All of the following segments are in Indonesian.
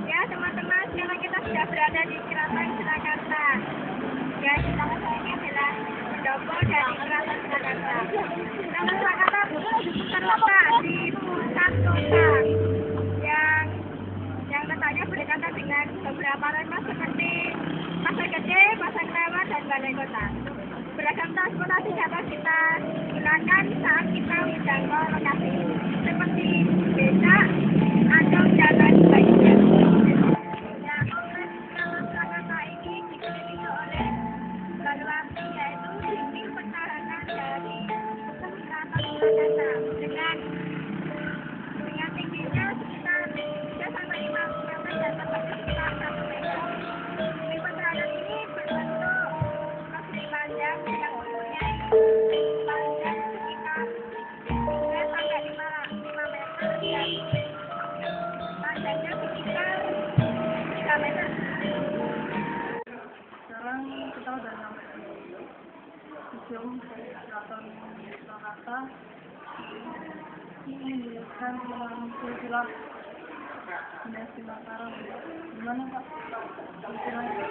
Ya teman-teman, sekarang kita sudah berada di Keraton Surakarta. Ya, nama saya adalah pendopo dari Keraton Surakarta. Keraton Surakarta terletak di pusat kota yang letaknya berdekatan dengan beberapa renmas seperti Pasar Gede, Pasar Klewer, dan Balai Kota. Beragam transportasi dapat kita gunakan saat kita menjangkau lokasi seperti becak atau jalan sebagainya. Ya, kompleks Keraton Surakarta ini dikelilingi oleh baluarti, yaitu dinding pertahanan dari Keraton Surakarta dengan tingginya sekitar 3 sampai 5 meter dan lebarnya sekitar 1 meter. Dinding pertahanan ini berbentuk persegi panjang yang mempunyai panjang sekitar 3 sampai 5 meter dan panjangnya sekitar 3 meter. Sekarang kita udah sampai di museum Keraton Surakarta. Ini menjelaskan tentang silsilah dinasti Mataram. Gimana Pak? Silsilahnya?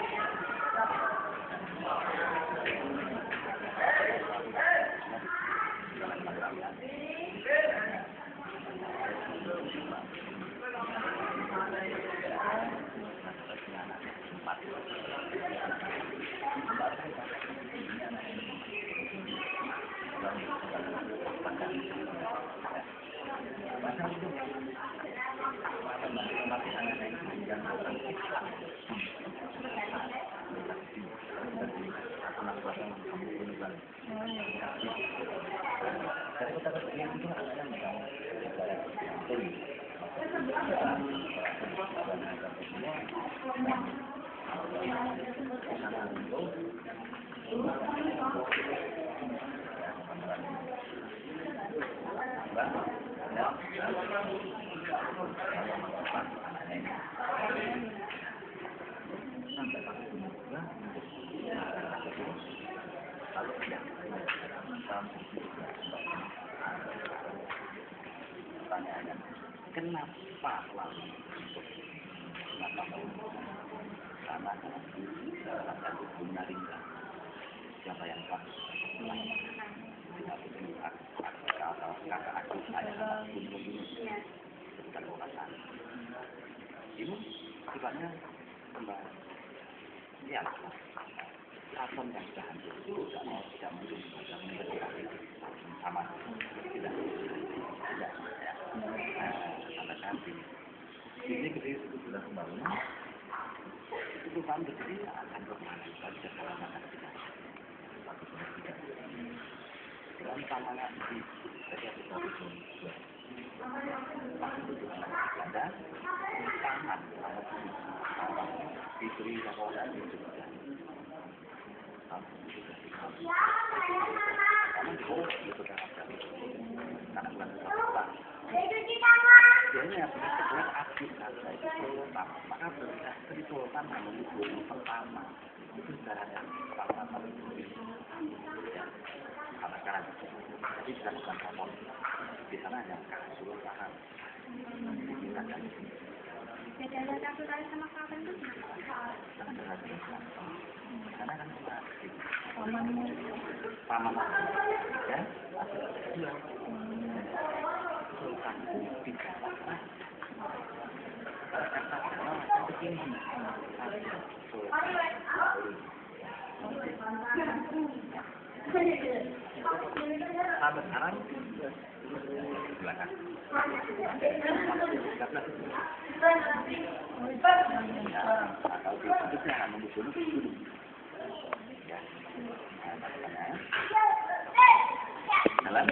Kenapa lalu kenapa mau karena ada hubungan ringkas siapa yang pas kakak aku saya bukan orang ini sifatnya kembali ya Keraton yang sudah hancur itu tidak mungkin sama tidak sampai nanti ini ketika itu sudah pembangunan itu kan berdiri akan bermain bagi masyarakat kita dan tantangan di setiap Belanda, tamat sama diberi sekolah di Jogja. Biasanya yang punya sekolah aktif saya itu sultan, maka berita dari sultan namun itu pertama itu secara pertama karena sekarang jadi bisa bukan kapal di sana yang kesultanan kita kan Bedanya kapitalis sama kapan itu? karena kan kita paman ya dua sultan itu tidak pernah kata tinggi sampai sekarang belakang kalau itu saya membunuh ya jalan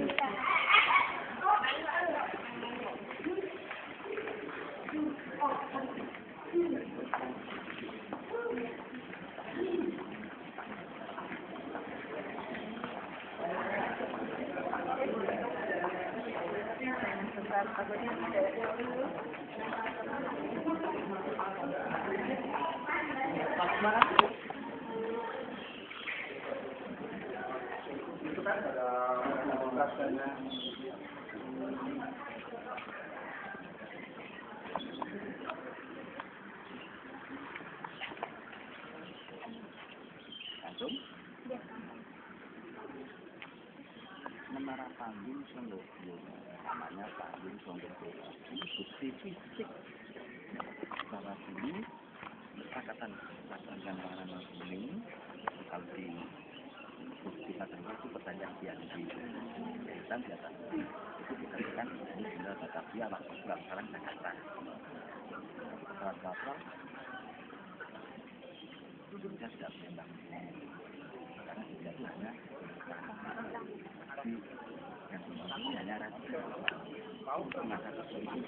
Menara Panggung Sondokyo, namanya Panggung Sondokyo. Ini bukti fisik bahwa ini kesepakatan yang mana ini kalau di bukti materi itu pertanyaan yang di jahitan di atas itu dikatakan ini benar Batavia waktu sekarang Jakarta. Pesawat itu kita tidak menembak karena dia itu hanya yang ini hanya rahasia maka kesulitan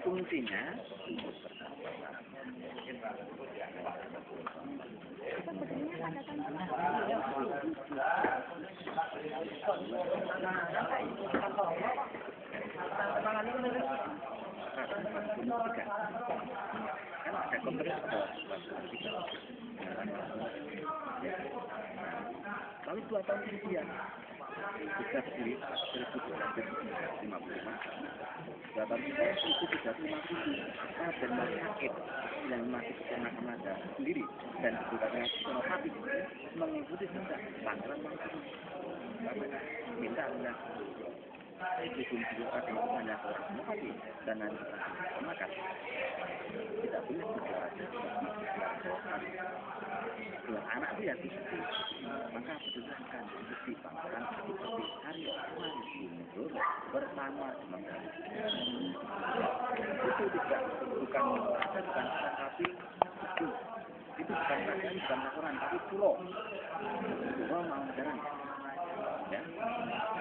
kuncinya lalu 2 tahun kemudian kita berdiri 1250 2 tahun kemudian itu 35.000 dan masih sakit yang masih keponakan ada sendiri dan bukannya senopati mengikuti sendak pangeran minta itu kunci pada hanya seorang senopati dan nanti makan tidak boleh berdoa dengan anak dia di situ maka berdasarkan bukti pangeran seperti Arya Mangundur bersama teman-teman itu tidak bukan tapi itu bukan laporan tapi pulau mau jalan ya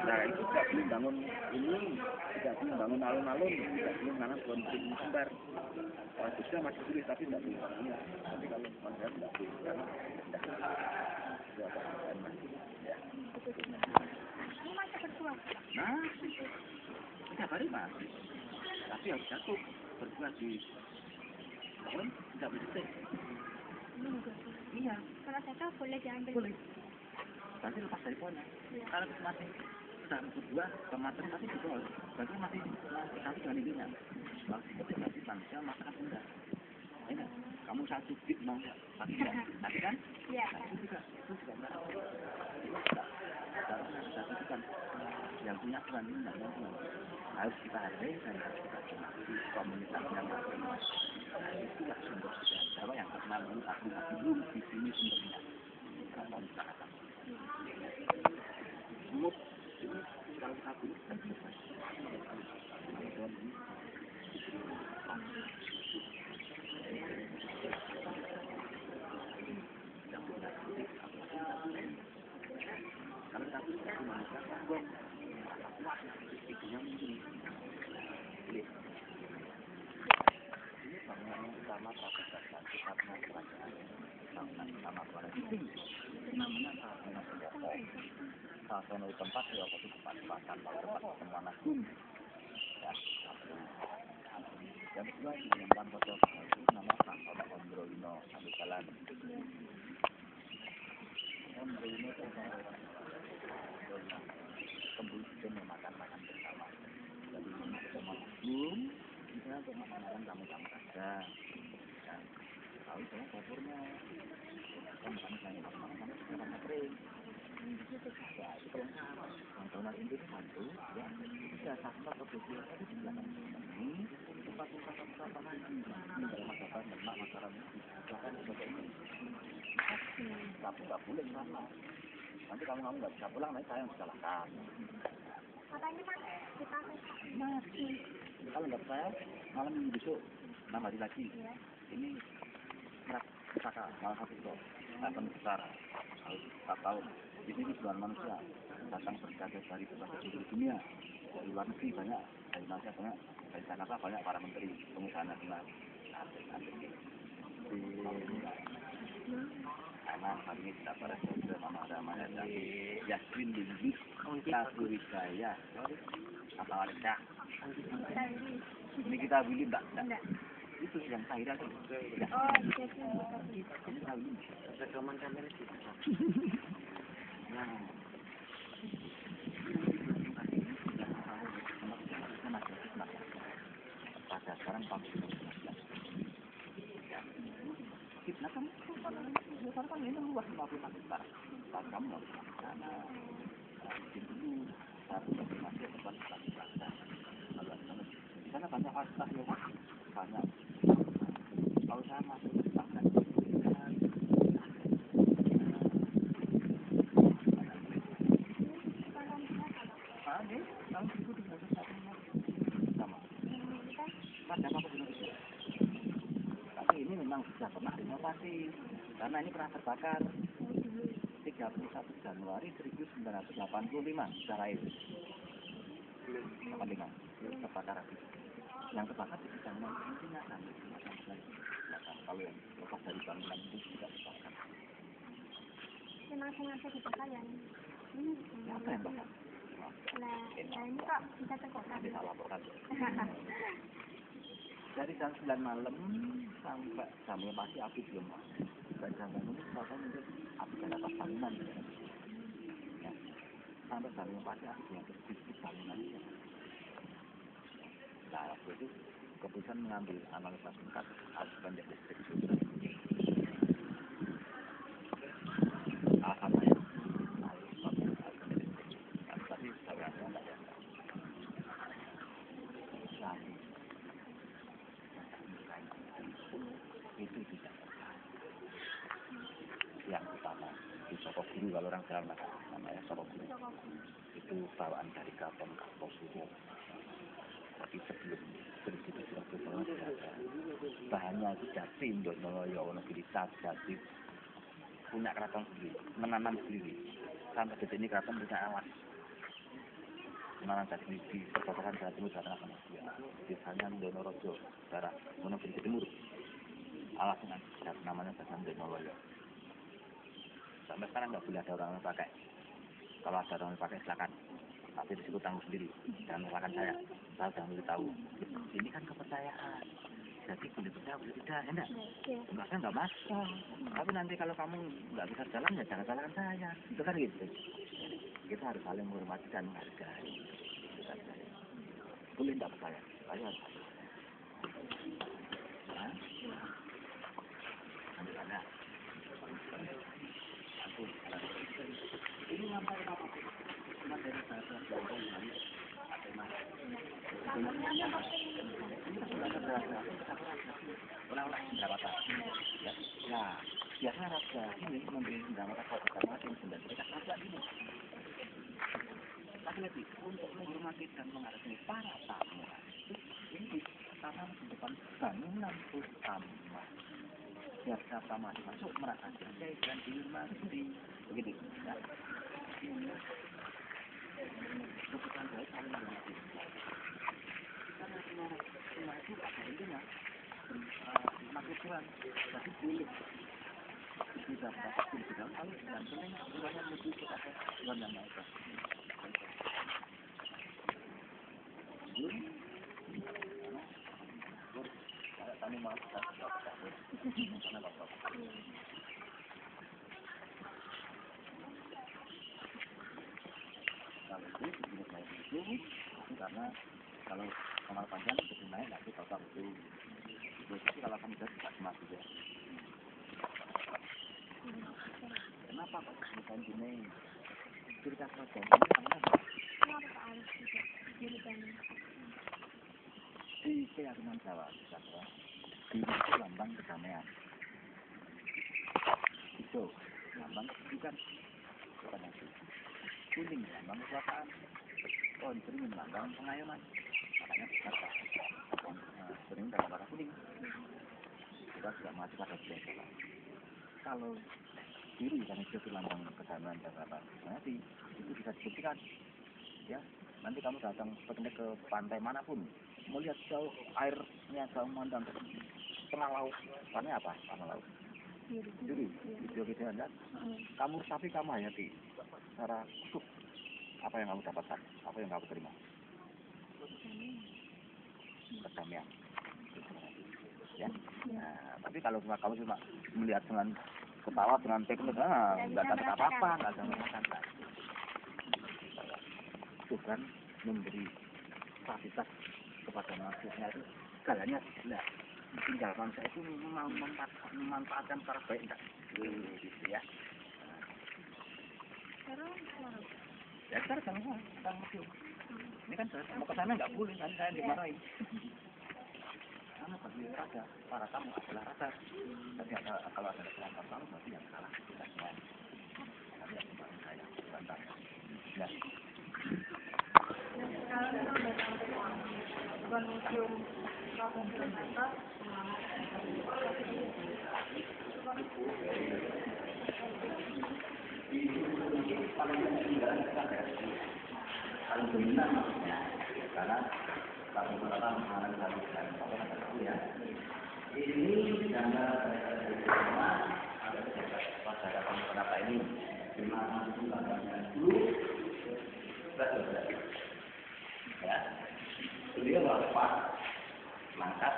nah itu tidak boleh bangun ini tidak boleh bangun alun-alun tidak boleh bangun konflik kembar Jogja masih boleh tapi tidak boleh bangunnya tapi kalau masyarakat tidak boleh karena nah setiap hari masih tapi harus jatuh berbuat di tahun tidak boleh iya Kalau jatuh boleh diambil. boleh nanti lepas dari pohonnya kalau masih sudah berdua kematian tapi betul berarti masih satu dengan intinya masih ketika manusia masyarakat rendah kamu satu bit mau nggak? Tapi kan? Iya. Itu juga nggak. Tapi kan yang punya Tuhan ini nggak punya Tuhan. Harus kita hargai dan harus kita hormati komunitasnya masing-masing. Itulah sumber sejarah yang terkenal dulu aku di sini sumbernya. Kalau misalkan umum ini kalau kita pilih kan selesai. Kalau kita pilih satu manusia, gue merasa kuat, ibunya mungkin. Ini bangunan yang utama Prabowo pusatnya kerajaan. Bangunan utama Kuala Lumpur. Namanya Bangunan Pendopo. Salah satu tempat di waktu itu tempat pertemuan agung. Ya, yang kedua di Lembang Kota itu nama Pak Ondroino Abdul Salam. Ondroino itu kemudian memakan bersama. Jadi pertemuan agung, kita untuk makan tamu-tamu saja. Dan tahu saya dapurnya, kan makan sama kering. Ya, itu kelengkapan. Bangunan ini satu, ya. Bisa satu produksi tadi di belakang ini, tempat-tempat lagi. Ini dalam masyarakat, lemak masyarakat ini, silakan sebagai ini. Tapi nggak boleh sama. Nanti kamu nggak bisa pulang, nanti saya yang disalahkan. Katanya Mas, kita Mati. Kalau nggak percaya, malam minggu besok, 6 hari lagi. ya. Ini merak pusaka, salah satu itu. Akan besar, harus 4 tahun. Di sini jual manusia datang berjaga dari berbagai seluruh dunia, dari luar negeri banyak, dari Malaysia banyak, dari Jakarta banyak para menteri pengusaha nasional. Karena hari ini kita pada saudara Mama Ramaya dan Yasmin Lingis, Ratu Wijaya, apa warga? Ini kita beli mbak? Enggak. Itu yang saya itu. Oh, itu sih. Ini tahu ini. Rekaman kamera sih. Nah, pada sekarang kamu kita kan kan ini luas 50 hektar. Tapi kamu nggak bisa ke sana. Di dulu satu masih tempat di sana banyak fasilitas mewah, banyak. Kalau saya masuk ke sana, tahun 1301 sama. Pada apa Indonesia? Tapi ini memang sudah pernah diinovasi karena ini pernah terbakar 31 Januari 1985 secara itu 85 terbakar habis. Yang terbakar di bangunan intinya kan kalau yang lepas dari bangunan itu tidak terbakar. Memang sengaja dibakar ya. Apa yang bakar? Nah, ini kok bisa terkokar. Kita laporkan. Dari jam 9 malam sampai jamnya pagi api belum masuk. Sampai jam ini sampai mungkin api dari atas bangunan. Ya. Sampai jamnya pagi api yang di bangunan. Nah, waktu itu keputusan mengambil analisa singkat harus banyak listrik juga. Alasannya tapi saya tidak ya. Itu tidak yang utama di Soko Guru kalau orang Jawa namanya Soko Guru itu bawaan dari Kraton Kartosuwo. Tapi sebelum bahannya itu jati Indonesia Wonogiri jati punya keraton sendiri menanam sendiri sampai detik ini keraton punya alas menanam jati di perbatasan Jawa Timur Jawa Tengah desanya Ndonorojo daerah Wonogiri Timur alasnya namanya Jalan Indonesia sampai sekarang nggak boleh ada orang yang pakai kalau ada orang yang pakai silakan tapi disebut tanggung sendiri jangan melakukan saya sudah memberitahu ini kan kepercayaan jadi boleh percaya boleh tidak enggak enggak kan nggak masalah tapi nanti kalau kamu nggak bisa jalan ya jangan salahkan saya itu kan gitu kita harus saling menghormati dan menghargai itu kan saya boleh tidak percaya saya harus Cuma dari bahasa Jawa Bali ada mas. Orang-orang pendapatan. Ya, biasa raja ini memberi pendapatan kepada masing dan mereka raja ini. Tapi lebih untuk menghormati dan menghargai para tamu. Ini karena di depan bangunan utama. Biar siapa masih masuk merasa dihargai dan dihormati. Begitu. Ya. Kebutuhan baik saling mengerti. Karena semua itu pada intinya makhluk Tuhan. Tapi pilih. Tidak dapat pilih dalam hal dan penting semuanya lebih kepada Tuhan yang Maha Esa. Kami mau kita karena kalau kamar panjang lebih naik nanti total itu jadi kalau kami sudah tidak sempat juga. Kenapa kok bukan gini cerita kerajaan ini kenapa? Kenapa harus diberikan? Di keyakinan Jawa biru itu lambang kedamaian. Hijau lambang kehidupan kepada kuning lambang kekuasaan. Beringin lambang pengayoman. Makanya berkata beringin dalam warna kuning. Kita sudah maju pada biasa. Kalau biru dan hijau itu lambang kedamaian dan apa? Nanti itu bisa dibuktikan. Ya, nanti kamu datang ke pantai manapun, melihat jauh airnya jauh memandang ke tengah laut. Warnanya apa? Warna laut. Biru, hijau gitu kan? Kamu tapi kamu hayati secara utuh. Apa yang kamu dapatkan? Apa yang kamu terima? Kedamaian. Ya. Nah, tapi kalau kamu cuma melihat dengan ketawa dengan teknik, nggak dapat apa-apa, nggak ada masalah. Tuhan memberi fasilitas kepada manusia itu segalanya tidak. Tinggal manusia itu memanfaatkan secara baik enggak? Gitu ya. Ya sekarang kita ngerti. Ini kan mau ke sana nggak boleh, kan saya dimarahin. Karena bagi raja, para tamu adalah raja. Tapi kalau ada kesalahan tamu berarti yang salah kita semua. Tapi yang kemarin saya bantah. Ya. Sekarang kita udah sampai bukan museum Kabupaten Atas. Paling dominan maksudnya karena kalau mengatakan mengalami satu dan kalau ada tahu ya ini gambar bersama ada pada penata ini 519 ya beliau wafat mangkat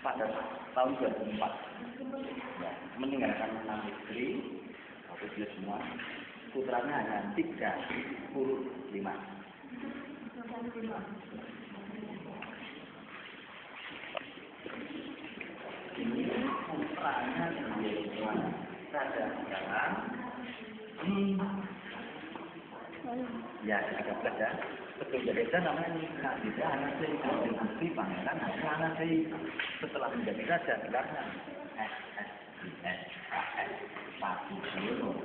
pada tahun 2004 ya, meninggalkan 6 istri waktu dia semua putranya hanya 35. Ini putranya dia semua raja sekarang ya ada saja betul jadi namanya nikah tidak hanya si pangeran hanya si setelah menjadi raja sekarang pasti dulu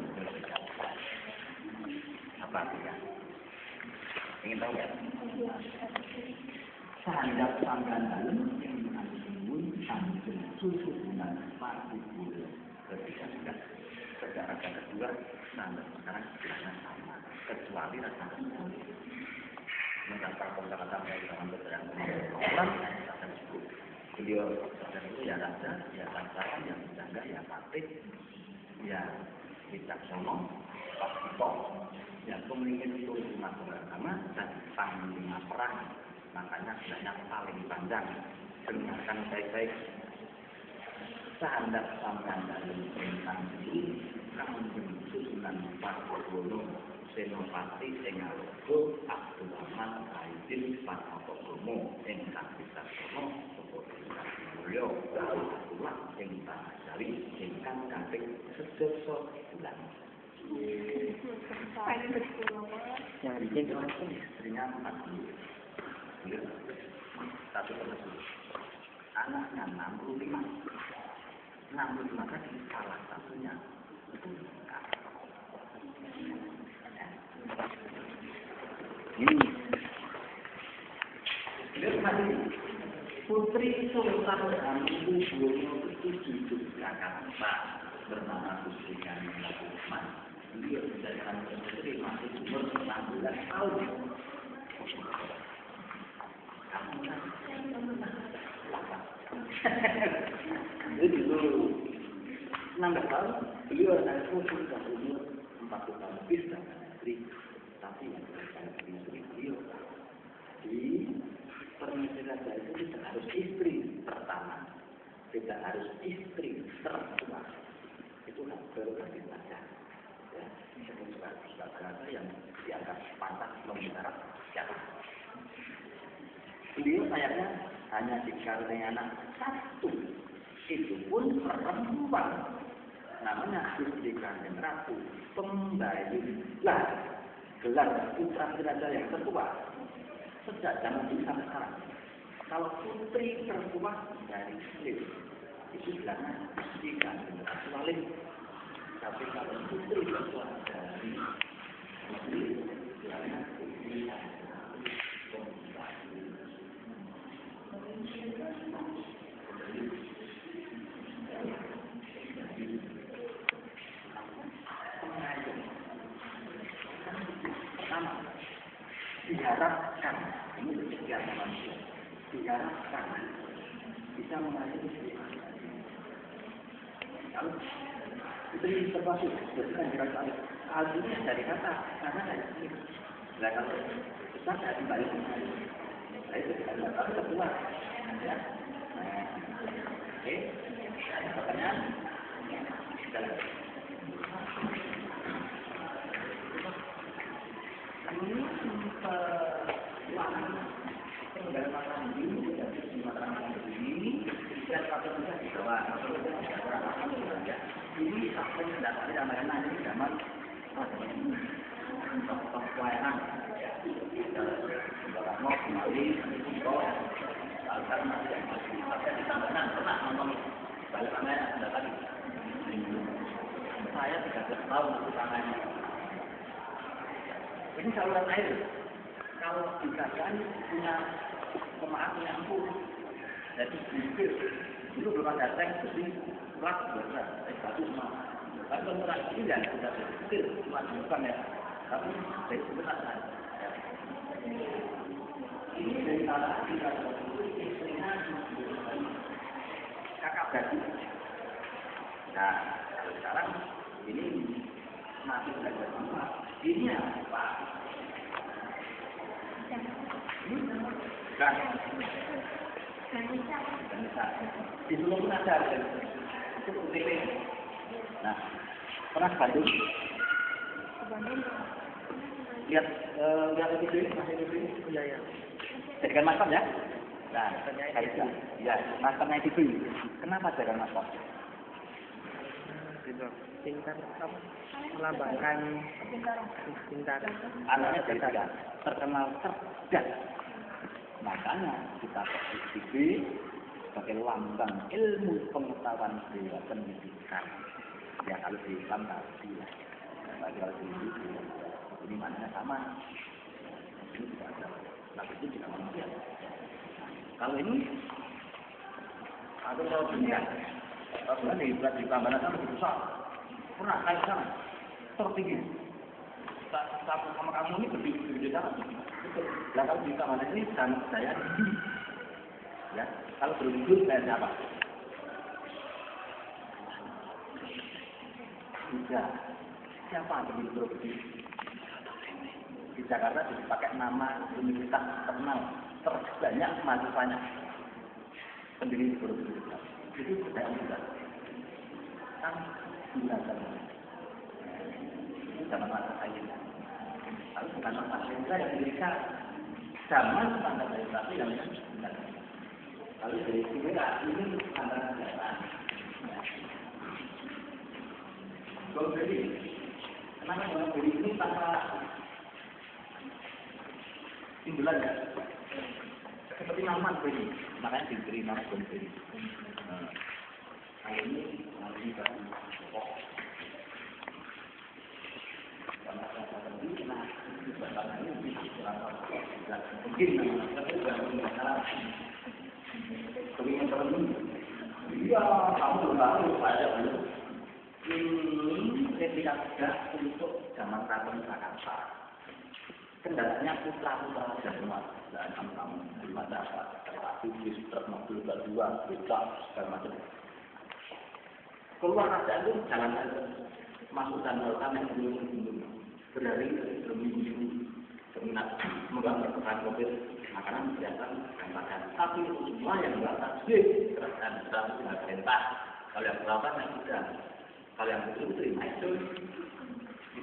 apa ya ingin tahu ya sandap sanggan yang dianggap sambil susunan pasti dulu ketika sudah secara kedua sandap sekarang jangan sama kecuali rasa mengantar kata-kata yang dalam berjalan orang akan cukup beliau dan itu ya raja ya bangsawan yang menjaga ya patih ya bijaksana pasipok yang pemimpin itu umat beragama dan panglima perang makanya banyak paling panjang dengarkan baik-baik sandap sampai dalam perintah ini kanjeng susunan Pakuwono Senopati Sengarogo Abdurrahman Aidin Panotogomo ingkang bijaksana Bapak Mulya Abdullah ingkang Jali ingkang kaping sedasa bulan Yang bikin orang pun istrinya 40. Beliau 1/10. Anaknya 65. 65 kan salah satunya itu ini beliau tadi Putri Sultan Hamengkubuwono itu di Jakarta bernama Gusti Kanjeng Ratuman. Beliau menjadikan putri masih umur 16 tahun. Kamu kan? Jadi dulu 16 tahun beliau adalah sudah umur 40 tahun bisa istri, tapi yang istri beliau di pernikahan itu tidak harus istri pertama, tidak harus istri tertua, itu kan berbagai macam. Ya, saudara-saudara yang dianggap pantas membicarakan siapa. Beliau sayangnya hanya dikaruniai anak satu, itu pun perempuan, namanya Gusti Kanjeng Ratu Pembayun. Lah, gelar putra raja yang tertua sejak zaman dulu sampai sekarang. Kalau putri tertua dari beliau itu gelarnya Gusti Kanjeng Ratu Walid. Tapi kalau putri tertua dari beliau gelarnya Gusti Kanjeng Ratu Pembayun. Pertama, diharapkan ini sekian manusia, diharapkan bisa mengayomi Tuhan. Kalau putri terpaksa bukan dirasa artinya dari kata karena dari sini. Nah kalau besar dari balik saya tidak tahu tertua. Ya. Oke, pertanyaan. Ini penggalaman ini dari Sumatera ini dan satu juga di Jawa. Ini sampai datang di mana ini zaman top pelayanan. Kalau mau kembali akan masih di Tabanan pernah nonton balik kamera ada tadi. Saya 13 tahun waktu tangannya. Ini saluran air. Kalau dikatakan punya pemaaf yang ampuh, jadi bibir itu belum ada tank, jadi plak biasa, batu semua. Tapi kalau ini tidak sudah berpikir, bukan ya. Tapi dari sebenarnya. Ini dari salah kita istrinya kakak beradik. Nah, kalau sekarang ini masih belajar semua. Ini apa? Kan? Di Solo pun ada itu UTP. Nah, pernah ke Bandung? Lihat itu masih itu ya. Jadikan maskot ya. Nah, itu ya maskotnya itu. Kenapa jadikan maskot? Pintar apa? Melambangkan pintar. Anaknya cerdas, terkenal cerdas. Makanya kita TV sebagai lambang ilmu pengetahuan dewa pendidikan. Ya kalau di Islam tadi, kalau di ini maknanya sama. Ini tidak ada. Tapi itu tidak manusia. Kalau ini, atau kalau dunia, kalau ini berat di Tabanan sama lebih besar. Pernah kali sana, tertinggi. Satu sama kamu ini berbeda banget. Nah kalau di Tabanan ini sama saya tinggi. Ya, kalau berwujud saya siapa? Tidak. Siapa yang berwujud? Di Jakarta dipakai nama universitas terkenal terbanyak mahasiswanya pendiri berwujud. Itu tidak mudah. Kan gunakan. Itu zaman masa saya. Kalau bukan masa saya yang diberikan zaman standar dari tapi yang benar. Kalau dari sini ini standar negara. Jadi Kenapa bunuh diri ini tanpa timbulan ya? Seperti naman ini, makanya diberi nama bunuh diri. Kali ini nanti bagi pokok. Mungkin iya, kamu baru pada belum. Ini replika sudah untuk zaman Praton Jakarta. Kendalanya putra-putra Jawa dan kamu di masyarakat, terlalu bis, termobil, berdua, becak, segala macam. Keluar kerajaan itu jangan masuk dan keluar yang belum berhari belum berminat membangun peran mobil makanan biasa dan makan. Tapi semua yang berangkat sih kerajaan besar dengan perintah. Kalau yang berangkat yang sudah, kalau yang betul terima itu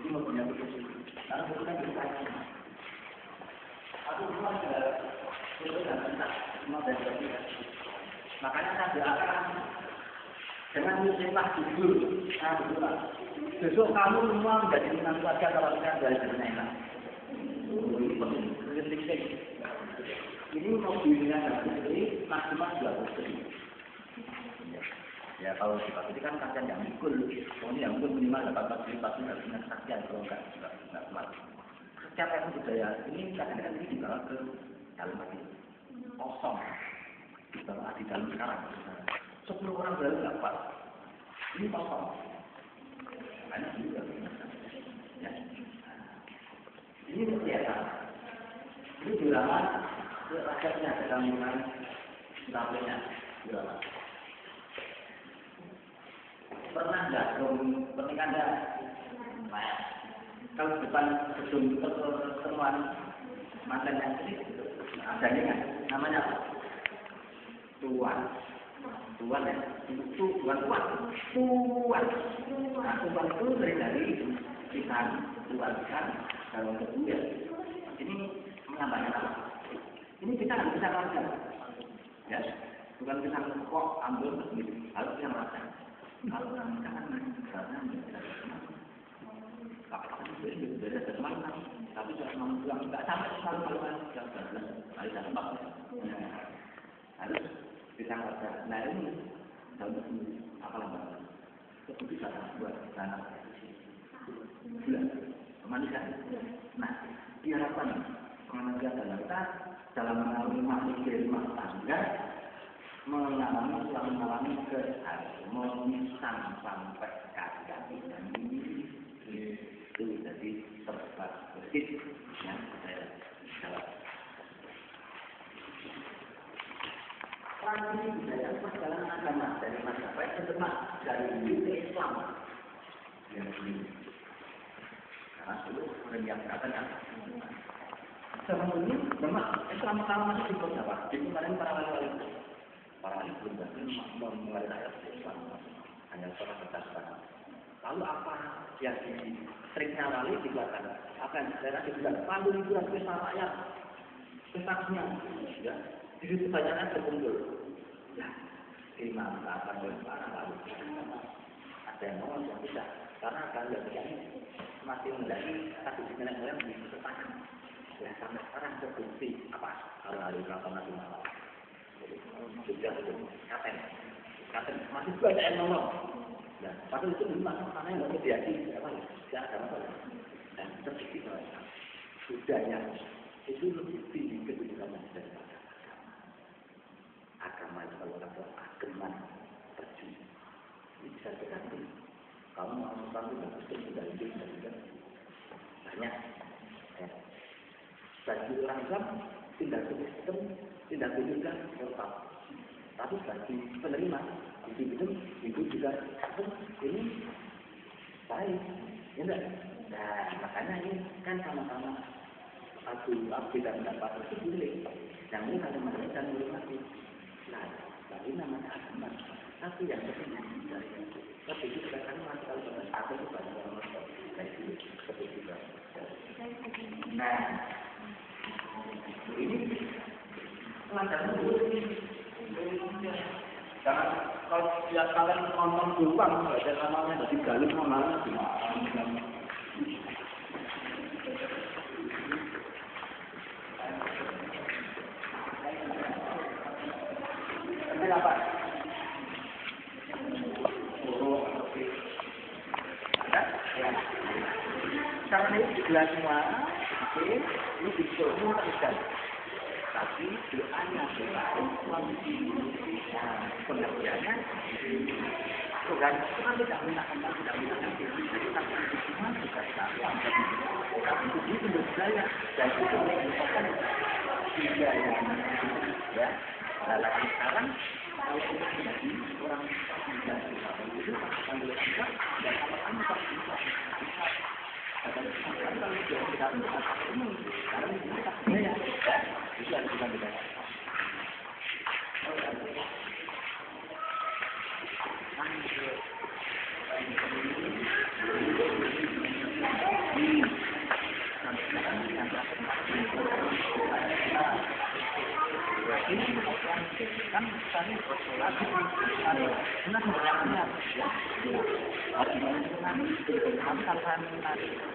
mempunyai posisi. Karena bukan kita. Aku semua sudah minta semua dari kita. Makanya saya doakan dengan musibah jujur, besok kamu semua menjadi menang keluarga kalau kita belajar enak. Ini penting. Ini mau dirinya sendiri maksimal 2%. Ya kalau sifat ini kan kasihan yang ikut, pokoknya yang ikut minimal dapat partisipasi harus dengan saksian kalau enggak kuat. Setiap budaya ini kadang-kadang ini dibawa ke dalam hati kosong, dibawa di dalam sekarang. 10 orang baru dapat, ini kosong. Makanya juga ya. Ini biasa. Ini dilawan rakyatnya dalam lingkungan tampilnya dilawan. Pernah nggak pernikahan Anda? Nah, kalau depan gedung pertemuan mantan yang ini adanya kan? Namanya apa? Tuan ya, itu tuan. Nah, tuan itu dari ikan, tuan ikan, kalau kedua ini menambahkan apa? Ini kita harus bisa rasakan, ya, bukan kita kok ambil sendiri, harus bisa rasakan. Kalau orang kan karena tidak beda teman, tapi kalau mau pulang nggak sampai selalu hari dampak, harus bisa rasakan. Nah ini dalam apa namanya? Keputusan buat sana bulan kemanisan. Nah diharapkan pengajian dalam mengalami makhluk rumah tangga mengalami keharmonisan sampai kagak dan ini itu jadi terbaik bersih yang saya jawab. Tradisi budaya perjalanan agama dari masyarakat ke depan dari Islam yang ini karena dulu menyiapkan sebelum ini memang Islam pertama masih di Jawa. Jadi kemarin para wali belum berhasil mengenai rakyat Islam hanya seorang bertasbih. Lalu apa yang triknya wali dibuatkan? Apa yang daerah dibuat? Lalu dibuat pesta rakyat, pestanya, ya. Di situ banyaknya berkumpul. Ya, imam akan para wali. Ada yang mau yang tidak, karena akan ini masih menjadi tradisi nenek moyang di depan. Ya sampai sekarang terbukti apa? Hari-hari kapan Nabi Muhammad. Sudah itu katen masih banyak yang nolong. Nah, padahal itu memang maknanya nggak terjadi, apa ya? Tidak ada masalah. Dan terbukti bahwa budaya itu lebih tinggi kedudukannya daripada agama itu kalau ada agama terjun. Ini bisa terjadi. Kalau mau sampai bagus sudah hidup banyak. Bagi orang Islam tidak sistem, tidak juga tetap. Tapi bagi penerima itu juga ini baik, ya enggak? Nah, makanya ini kan sama-sama aku tidak mendapat itu boleh. Yang ini hanya memberikan hormati. Nah, tapi namanya agama. Tapi yang penting dari tapi itu kan masih kalau ada itu banyak orang dari seperti itu. Nah, ini pelajaran dulu. Jangan kalau kalian nonton doang, ada namanya dari galung malah gimana? Sekarang ini jelas semua, oke, ini bisa semua terlihat. Tapi doanya pengertiannya Tuhan itu kan tidak minta kembali, tidak minta nanti. Jadi tapi semua juga sama. Tapi itu menurut saya dan itu merupakan budaya ya. Dalam sekarang kalau kita menjadi orang itu akan boleh juga dan sama-sama bisa. Kalau kita sekarang kita budaya itu harus kita budaya. Kan tadi lagi benar sebenarnya ya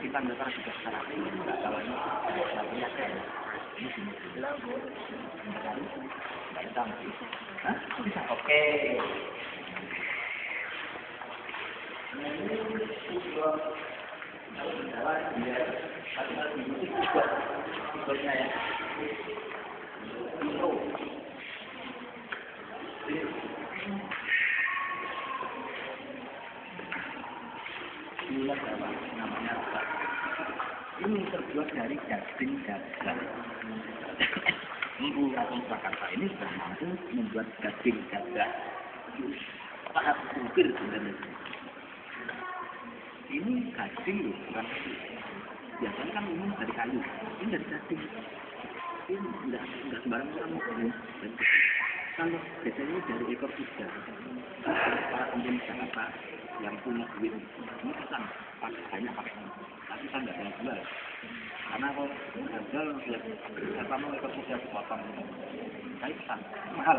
kita nggak juga secara ini kalau ini bisa oke ya namanya apa? Ini terbuat dari daging gajah. Ibu Ratu Surakarta ini sudah mampu membuat daging gajah sangat sempir sebenarnya. Ini daging loh, bukan biasanya kan umum dari kayu. Ini dari daging. Ini enggak sembarang orang mau. Kalau biasanya dari ekor kuda, para pemimpin Jakarta yang punya duit ini pesan banyak pakai tapi kan nggak ada jual karena kalau jual siapa mau ekor kuda sepotong saya pesan mahal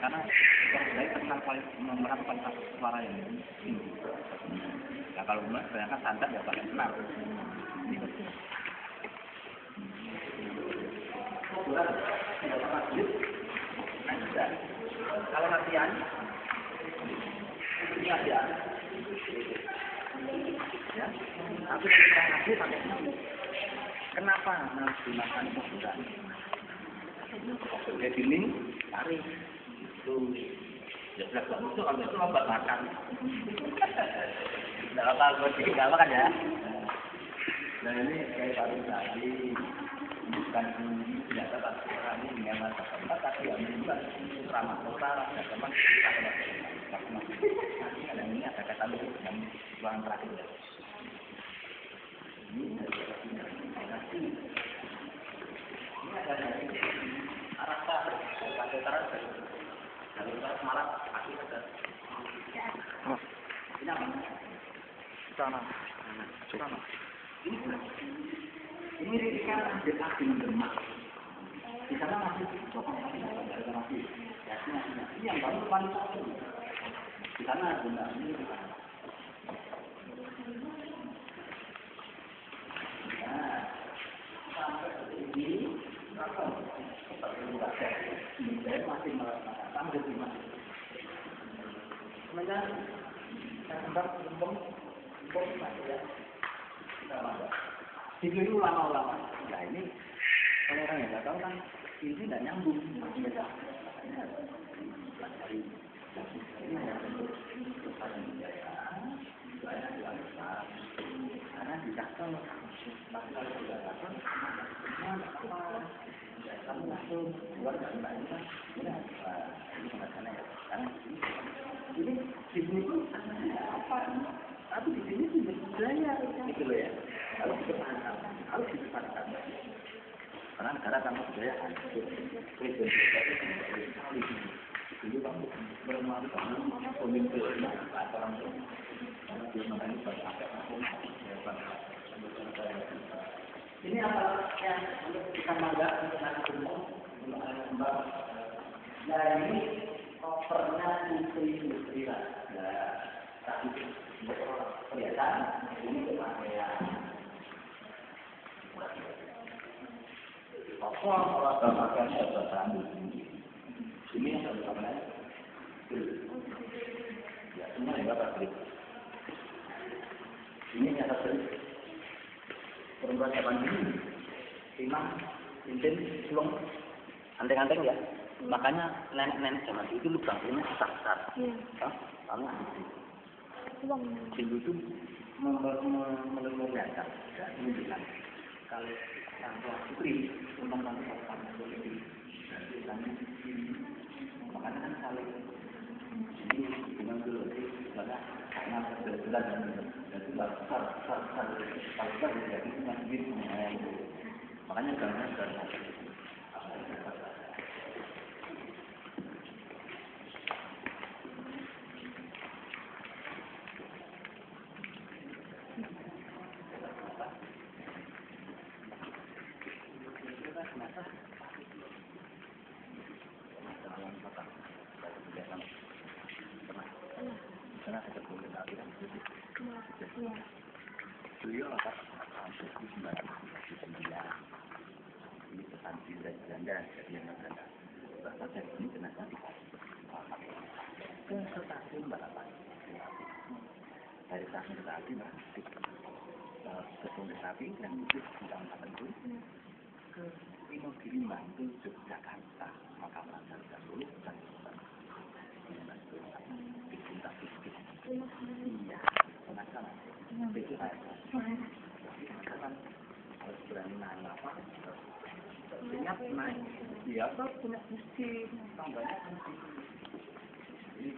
karena ekor kuda terkenal paling memerlukan suara yang tinggi. Nah kalau enggak ternyata standar nggak pakai kenal. Kalau latihan ini ada ya, tapi kita ngasih pakai ini. Kenapa harus dimakan kuda? Oke, giling, tarik. Itu ya sudah bagus tuh kalau itu lomba makan. Tidak apa buat bikin nggak makan ya. Nah ini kayak baru tadi bukan tidak dapat orang ini dengan tempat tapi yang juga ramah kota dan teman kita ada ini ada kata lu yang ruangan terakhir ya. Ini ada arah ke utara dari utara Semarang kaki ada ini apa? Sana ini sekarang ada agen Demak. Di sana masih masih ini yang baru wanita di sana benda ini sampai ini apa seperti ini saya masih merasakan gimana sebenarnya saya sempat bom ya video itu lama-lama nah ini kalau orang yang nggak tahu kan ini nggak nyambung karena di dasar kamu langsung keluar dari mbak ini pengacaranya ya karena ini di sini tuh apa tapi di sini tuh budaya gitu loh ya harus dipertahankan karena negara tanpa budaya hancur dulu kamu bermain dengan pemimpin orang ini apa yang untuk kita magang untuk nanti umum untuk kembang nah ini kopernya industri lah tapi kelihatan ini pemakaian koper kalau pemakaiannya bertambah ini yang harus apa ya semua yang bakal beli Ini nyata sekali. Perempuan zaman dulu, imam, cincin, sulung, anteng-anteng ya. Makanya nenek-nenek zaman dulu itu lubang punya besar-besar. Kamu dulu itu meluangkan, menunjukkan kalau orang tua putri, tentang kalau kamu lebih, makanya kan kalau ini dengan dulu itu karena berbeda dan itu besar jadi masjid makanya karena beliau apa ini pesan cinta Belanda jadi yang Belanda bahkan dari sini kenapa ke stasiun balapan dari stasiun kereta api berhenti ke kereta api yang itu tidak tertentu ke Imogiriman itu Yogyakarta maka Belanda dahulu dan dicinta sedikit iya penasaran itu harus berani naik apa ingat naik dia tuh punya mesti tambahnya ini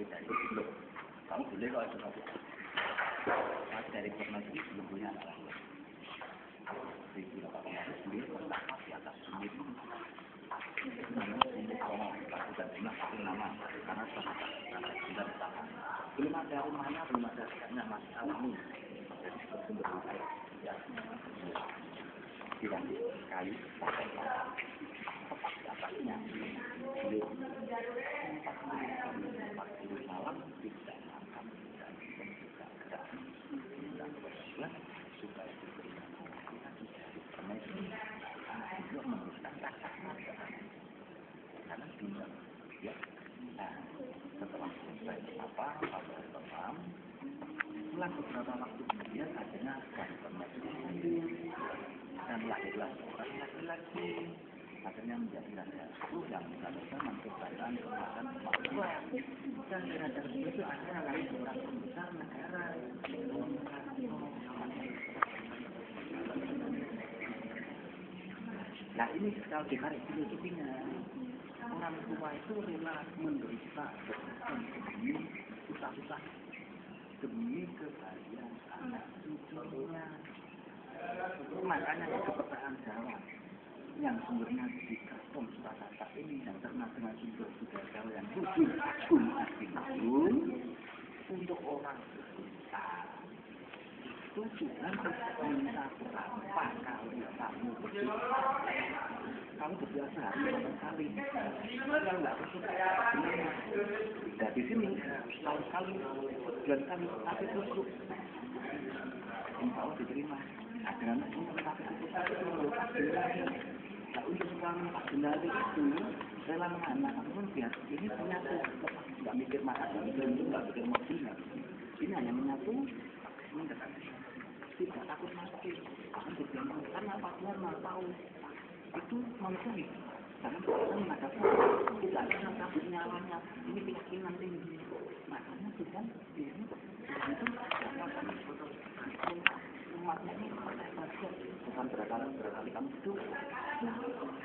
tapi dari itu kamu boleh kalau itu masih dari informasi belum punya anak di beberapa kemarin sendiri pertama di atas sendiri itu namanya untuk orang dan bunga satu nama karena sangat sudah bersama belum ada rumahnya belum ada sekarangnya masih alami jadi sumber air ya tidak kayu pakai tepat di atasnya belum 40 malam tidak makan dan juga gerak dan berbuat supaya diberikan kita dicari permainan karena juga menggunakan rasa karena tinggal ya nah setelah selesai apa paham setelah beberapa waktu kemudian akhirnya dari permainan dan lahirlah seorang laki-laki akhirnya menjadi raja yang seharusnya mampu kerajaan kekuatan Papua dan raja itu akhirnya lari seorang pembesar negara nah ini kalau ditarik filosofinya orang tua itu rela menderita demi susah-susah demi kebahagiaan anak cucunya makanya kepercayaan Jawa yang sumbernya di kampung Sukasasa ini yang terkenal dengan sumber budaya Jawa yang lucu agung agung untuk orang besar itu Tuhan minta berapa kali kamu berbiasa hari kali kalau nggak bersyukur dari di sini tahun kali bulan kali tapi bersyukur insya Allah diterima agar untuk tapi nah, untuk seorang Pak Gendali itu rela menganak pun biar ini menyatu nggak mikir makan nggak mikir mobil ini hanya menyatu mendekati tidak takut mati akan berjamaah karena Papua mau tahu itu manusia karena kita menghadapi tidak ada yang takut nyawanya ini keyakinan tinggi makanya Tuhan ini itu umatnya ini bukan berkali kamu itu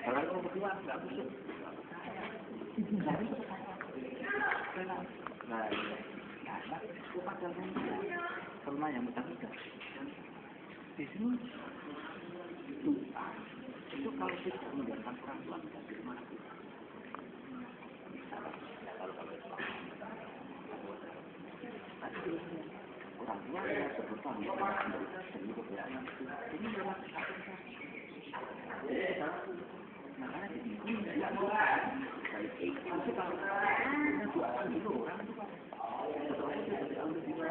kalau kamu berdua nggak busuk nah kepada pernah yang mudah-mudah di sini itu kalau tidak mendengarkan perempuan dari mana orang tua yang berhutang dari kebudayaan ini adalah makanya di sini tidak tapi kalau kita dua dulu orang setelah itu jadi alumni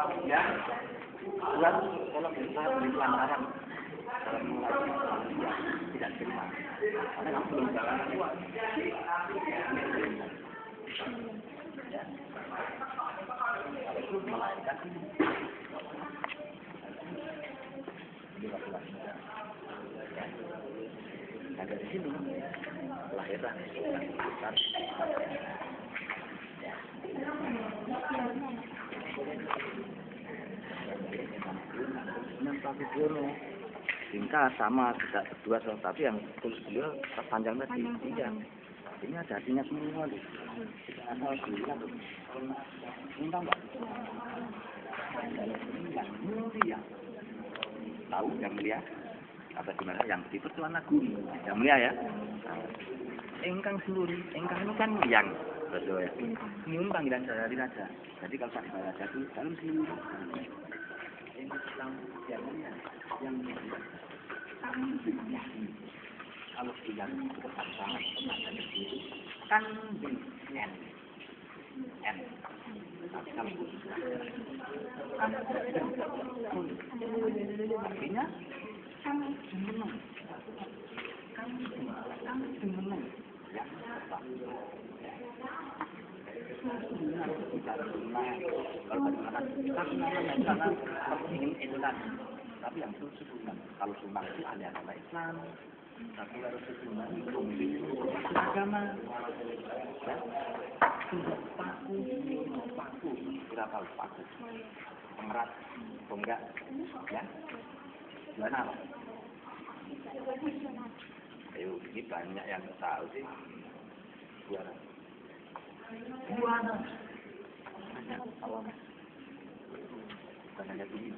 Ya, buat kalau kita beri pelanggaran dalam mulai tidak terima. Karena kamu belum jalan. Ya. Itu melahirkan ini laki-laki. Nah dari sini lahirlah besar. Singkat sama tidak berdua tapi yang tulis beliau panjang tadi iya. Ini ada artinya semua tuh. Asal dilihat tuh. Minta mbak. Yang mulia. Tahu yang mulia? Apa gimana? Yang itu tuan agung. Yang mulia ya. Engkang seluruh, engkang itu kan yang betul ya. Nyum panggilan dari raja. Jadi kalau tak dibaca raja itu dalam seluruh. Engkang yang mulia. Yang mulia. Kalau tidak bersama kan N. Tapi kalau artinya kamu menang. Kamu menang. Ya, tapi yang itu sunat. Kalau sunat itu ada agama Islam, tapi harus sunat itu agama. Paku, berapa paku? Pengerat, enggak, ya? Gimana? Ayo, ini banyak yang tahu sih. Buana. Alam. Bukan hanya bumi.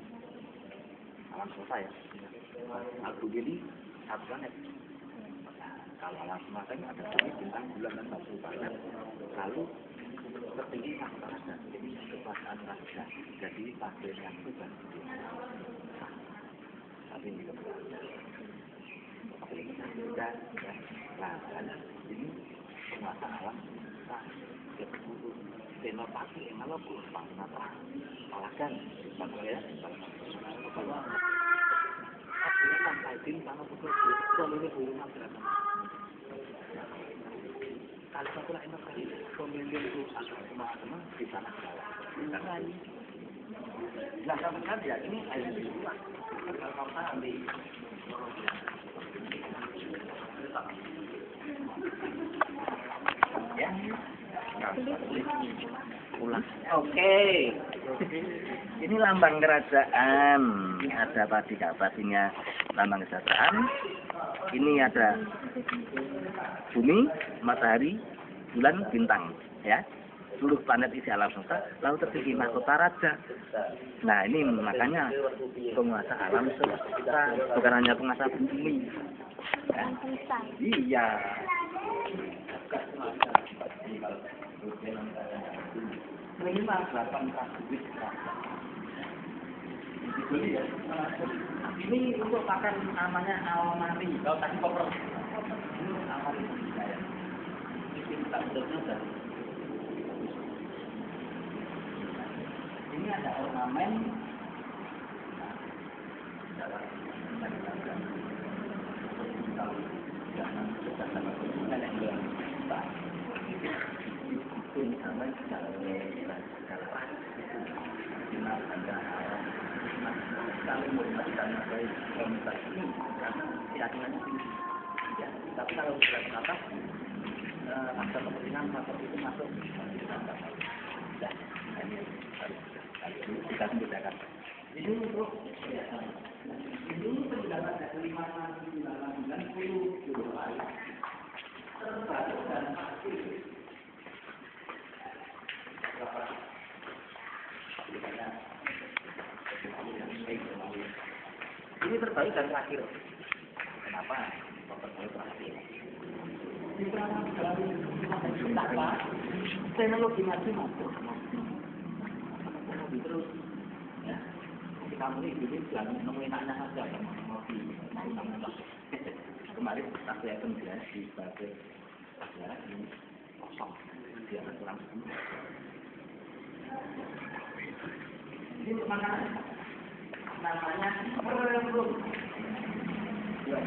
Alam semesta ya. Aku jadi satu planet. Kalau alam semesta ini ada bumi, bintang, bulan dan batu planet. Lalu tertinggi faktor raja. Jadi kekuasaan raja. Jadi pasir yang bukan. Tapi ini kekuasaan. Dan raja ini penguasa alam semesta. Senopati yang kalau kurang apa kalahkan ya akhirnya sampai tim sama betul pemilik rumah berapa kalau satu lah enak kali pemilik rumah teman-teman di sana lagi nah kamu kan ya ini air di rumah kalau kamu ambil ya pulang. Oke. Ini lambang kerajaan. Ada pastinya lambang kerajaan. Ini ada bumi, matahari, bulan, bintang, ya. Seluruh planet isi alam semesta, lalu tertinggi mahkota raja. Nah, ini makanya penguasa alam semesta, bukan hanya penguasa bumi. Ya. Iya. Minimal 8 prajurit. Ini untuk pakan namanya almari. Kalau tadi koper. Ini almari saya. Ini kita udah. Ini ada ornamen. Ini sama kami menggunakan komunitas ini karena keyakinannya tinggi. Ya, tapi kalau sudah kata faktor kepentingan faktor itu masuk. Ya, ini harus kita bedakan. Ini untuk ini penjelasan dari 5,90 terbaru dan pasti. Ini terbaik dan terakhir. Kenapa? Terbaik terakhir. Kenapa? Teknologi masih terus. Ya. Kamu ini jangan nemuin anak saja yang mau di kemarin tak kelihatan dia di sebagai ya ini kosong dia kurang Ini makanan namanya perlum. Ya,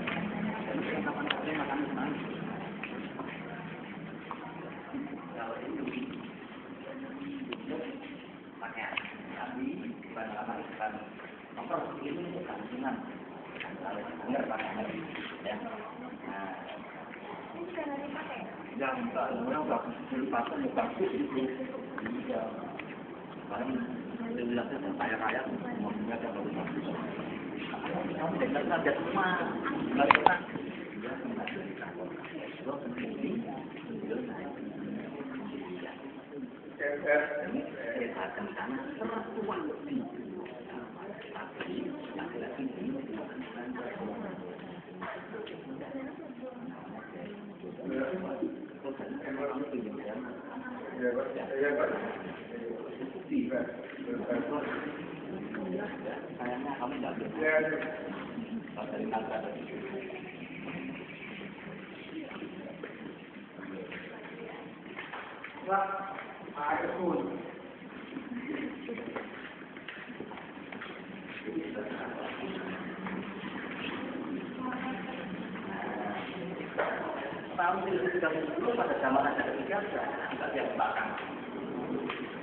ini kapan-kapan makan manis. Kalau ini pakai tapi bukan lama ikan. Nomor ini bukan senang. Kalau dengar pakai ya. Nah, yang bagus dulu pasang yang bagus itu. Iya. Barang dilihatnya kaya-kaya semuanya ada bagus. Kamu tidak ada semua. Enggak pernah. Dia tidak dari kantor. Terus sendiri. Ini cerita tentang perempuan lebih. Tapi laki-laki ini sayangnya kamu tidak bisa dari tangga tadi. Wah, ada pun. Tahun 1990 pada zaman ada ketiga tidak yang belakang.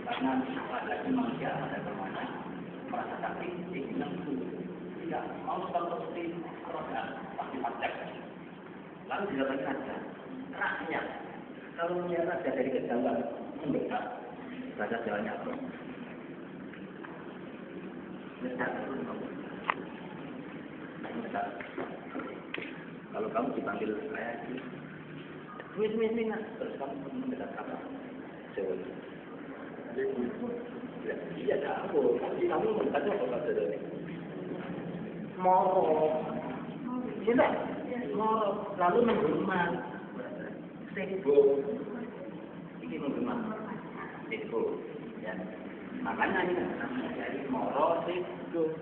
Karena pada manusia pada kemana merasa sakit, dia tidak mau seperti roda pasti pajak. Lalu dilakukan aja rakyat. Kalau melihat raja dari kejauhan mendekat, raja jalannya apa? Mendekat. Kalau kamu dipanggil kayak ini, terus kamu mendekat apa? Jauh. Iya tahu, tapi kamu mendekatnya apa saudara? Moro, tidak, moro, lalu menggumam, sego, ini menggumam, sego, ya. Makanya ini namanya jadi moro, sego,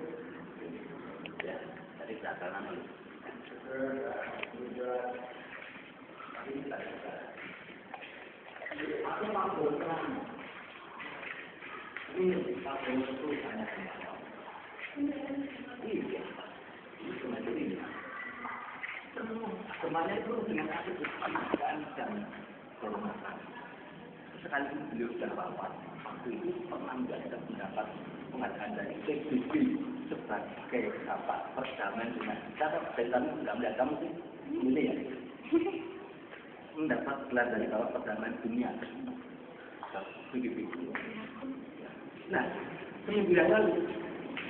ya. Jadi belakangan dulu. Aku mau berperan. Ini tahun itu banyak yang iya, ini cuma ini. Semuanya itu dengan kasih kesukaan dan kehormatan. Sekali beliau sudah wafat, waktu itu pernah mendapat penghargaan dari PBB sebagai apa perdamaian dengan kita. Dan tidak melihat kamu sih, ini ya. Mendapat gelar dari bawah perdamaian dunia. PBB. Nah, seminggu yang lalu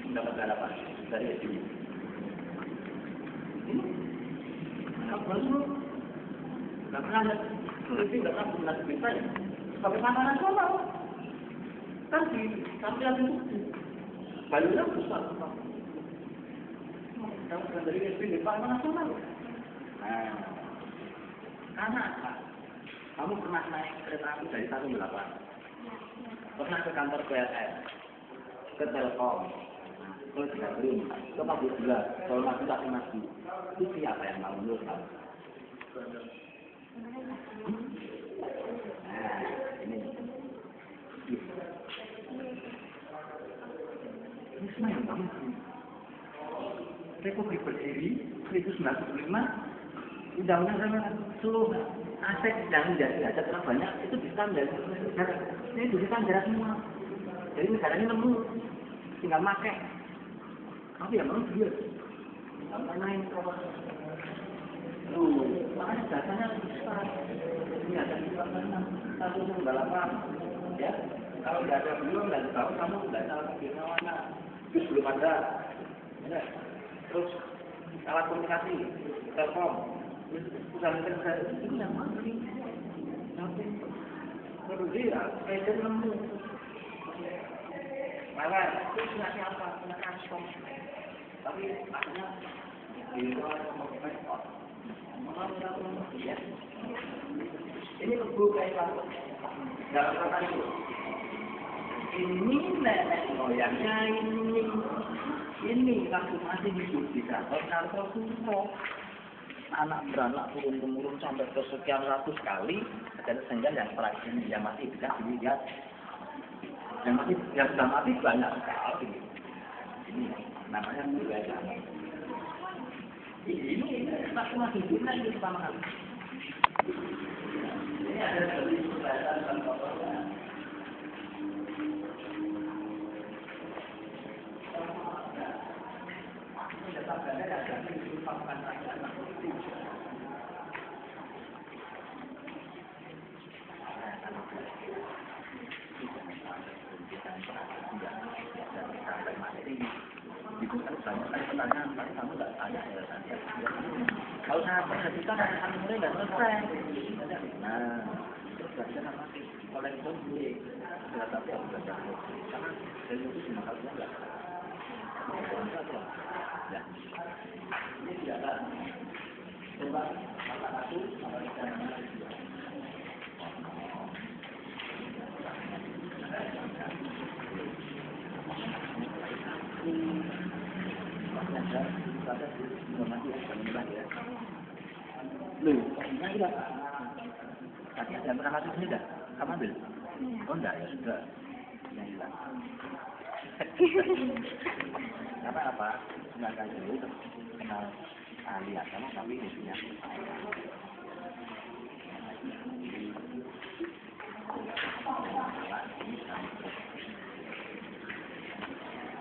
mendapat harapan dari SBY. Ini, baru nggak pernah ada, itu nggak pernah berita ya. Bagaimana nasional? Kan di tampilkan itu, balunya besar. Kamu bukan dari SBY, bagaimana nasional? Nah, karena apa? Kamu pernah naik kereta api dari 18. Pernah ke kantor PLN, ke Telkom, ke Jarum, ke Pabrik Gula, kalau masih tak maju, itu siapa yang mau menurut kamu? Nah, ini semua yang kamu Republik berdiri 1945, undang-undang seluruh aset yang menjadi aset orang banyak itu disandar. Ini disandar semua. Jadi negara ini nemu, tinggal pakai. Tapi yang mau dia, tinggal main apa? Makanya datanya besar. Ini ada di mana? 198, ya. Kalau nggak ada belum, nggak tahu kamu nggak tahu kira mana. Belum ada. Ya. Terus alat komunikasi, Telkom. Usaha-usaha itu yang mati. Tapi perlu dia, saya nemu. Malah itu sunatnya apa? Sunat transport. Tapi akhirnya di luar ekspor. Ya. Ini kebuka itu. Dalam kata itu. Ini nenek moyangnya ini waktu masih hidup di kantor Kartosumo. Anak beranak turun-temurun sampai ke sekian ratus kali, dan sehingga yang terakhir yang masih bisa dilihat yang sudah mati banyak sekali. Ini namanya budaya. Ini masih guna ini pertama kali. Ini ada dari budaya dan kotornya. Itu kan banyak pertanyaan, tapi kamu nggak tanya ya tanya. Kalau saya tanya kita kan mulai nggak selesai. Nah, terus nggak bisa nanti oleh itu boleh. Tidak tapi harus belajar karena dari itu cuma kalian nggak. Ya, ini tidak ada. Coba salah satu sama dengan Tadi ada pernah masuk sini dah? Kamu ambil? Oh enggak, ya sudah. Yang hilang. Apa? Enggak kayak dulu kenal alias sama tapi isinya.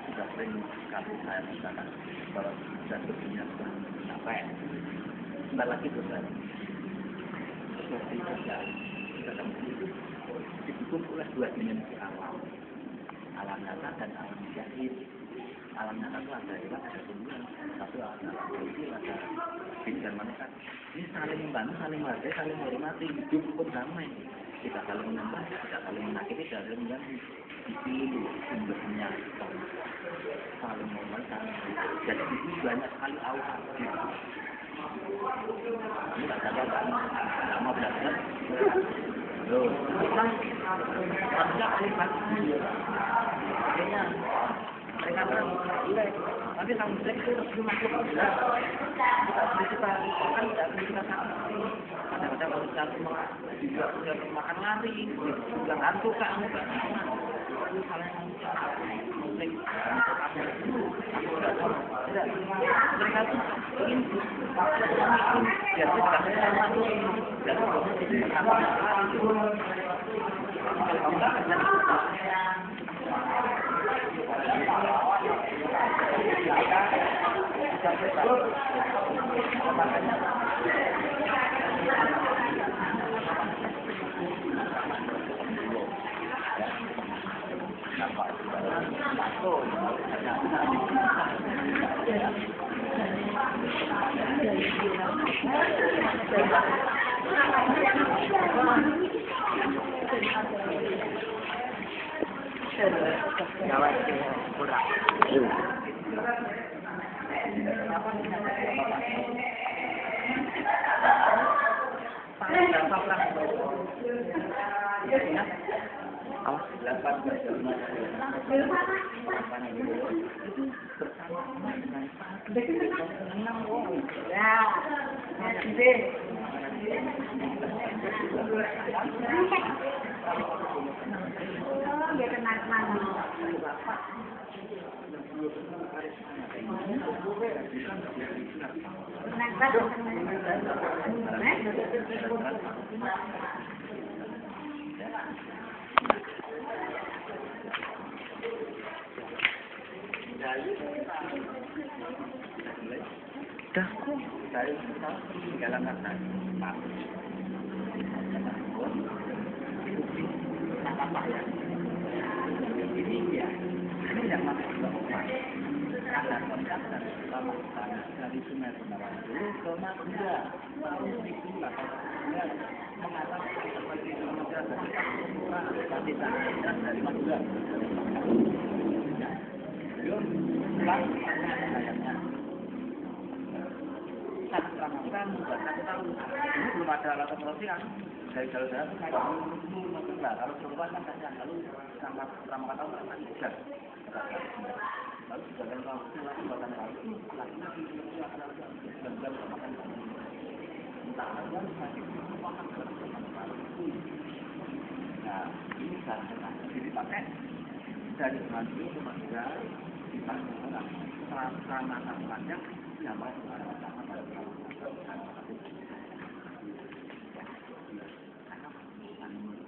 Sudah sering kali saya misalkan kalau sudah sebelumnya sampai sebentar lagi selesai. Seperti kita didukung oleh dua dimensi alam nyata dan alam jahit. Alam nyata itu ada hewan, ada tumbuhan, tapi alam nyata itu ada pikiran manusia. Ini saling membantu, saling menghargai, saling menghormati, hidup pun damai. Tidak saling menyembah, tidak saling menyakiti, tidak saling mengganggu. Itu sumbernya saling menghormati. Jadi itu banyak sekali aura. Ini tak ada sama belajar. Loh, kita harusnya alihkan akhirnya mereka kan jelek, tapi kamu jelek itu harus dimasuk kita kan tidak bisa sakit. Kadang-kadang kalau kita juga sudah makan lari, juga ngantuk kamu kan. Itu salah yang musik tidak mereka tuh ingin biar kita tidak masuk dan apa dah kok dari dalam kata apa ya ini ya ini yang masuk ke rumah anak kontak sama dari Sungai Bengawan dulu ke Madura tahun 1800 mengatakan seperti Samudra dari Tanah dari Madura belum pulang ayatnya sangat ramahkan sudah 1 tahun ini belum ada alat operasian dari jalur-jalur nah kalau perempuan kan saja lalu sama ramah tahun kan tidak lalu juga dalam tahun itu lagi buatan tahun itu lagi benar-benar makan entah aja masih makan nah ini sangat dipakai dari Tuhan itu kepada kita orang sama saja yang mau sama-sama pada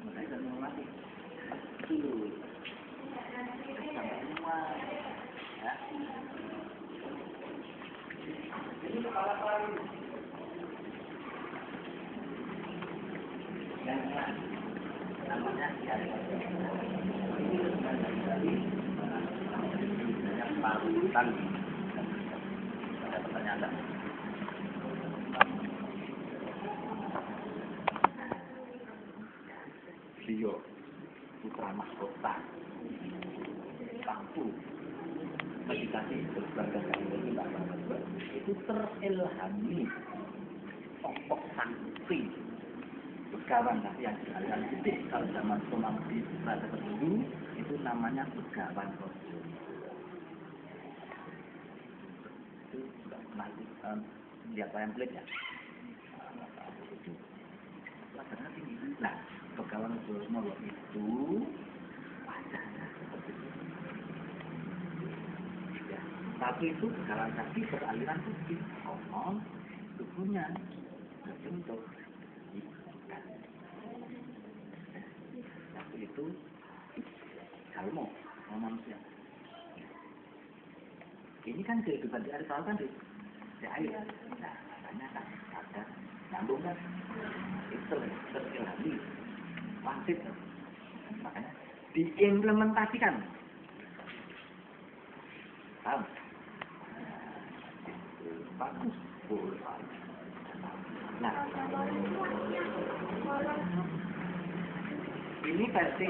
mereka melatih itu sampai semua ya. Namanya parutan. Ada pertanyaan enggak? Rio putra mahkota Tampu meditasi berkeluarga kali ini itu terilhami tokoh sakti Begawan tapi yang aliran putih. Kalau zaman Komangdi Raja Kedulu itu namanya Begawan Rojo. Itu sudah pernah lihat template ya. Pelajarannya tinggi. Nah, Begawan Rojo Molo itu wajahnya seperti itu. Ya, satu itu Begawan Sakti beraliran putih. Konon tubuhnya berbentuk itu kalmo manusia. Ini kan kehidupan di air laut kan di air. Nah, makanya kan ada nyambung kan. Itu terilhami wasit. Makanya diimplementasikan. Paham? Bagus. Nah, ini versi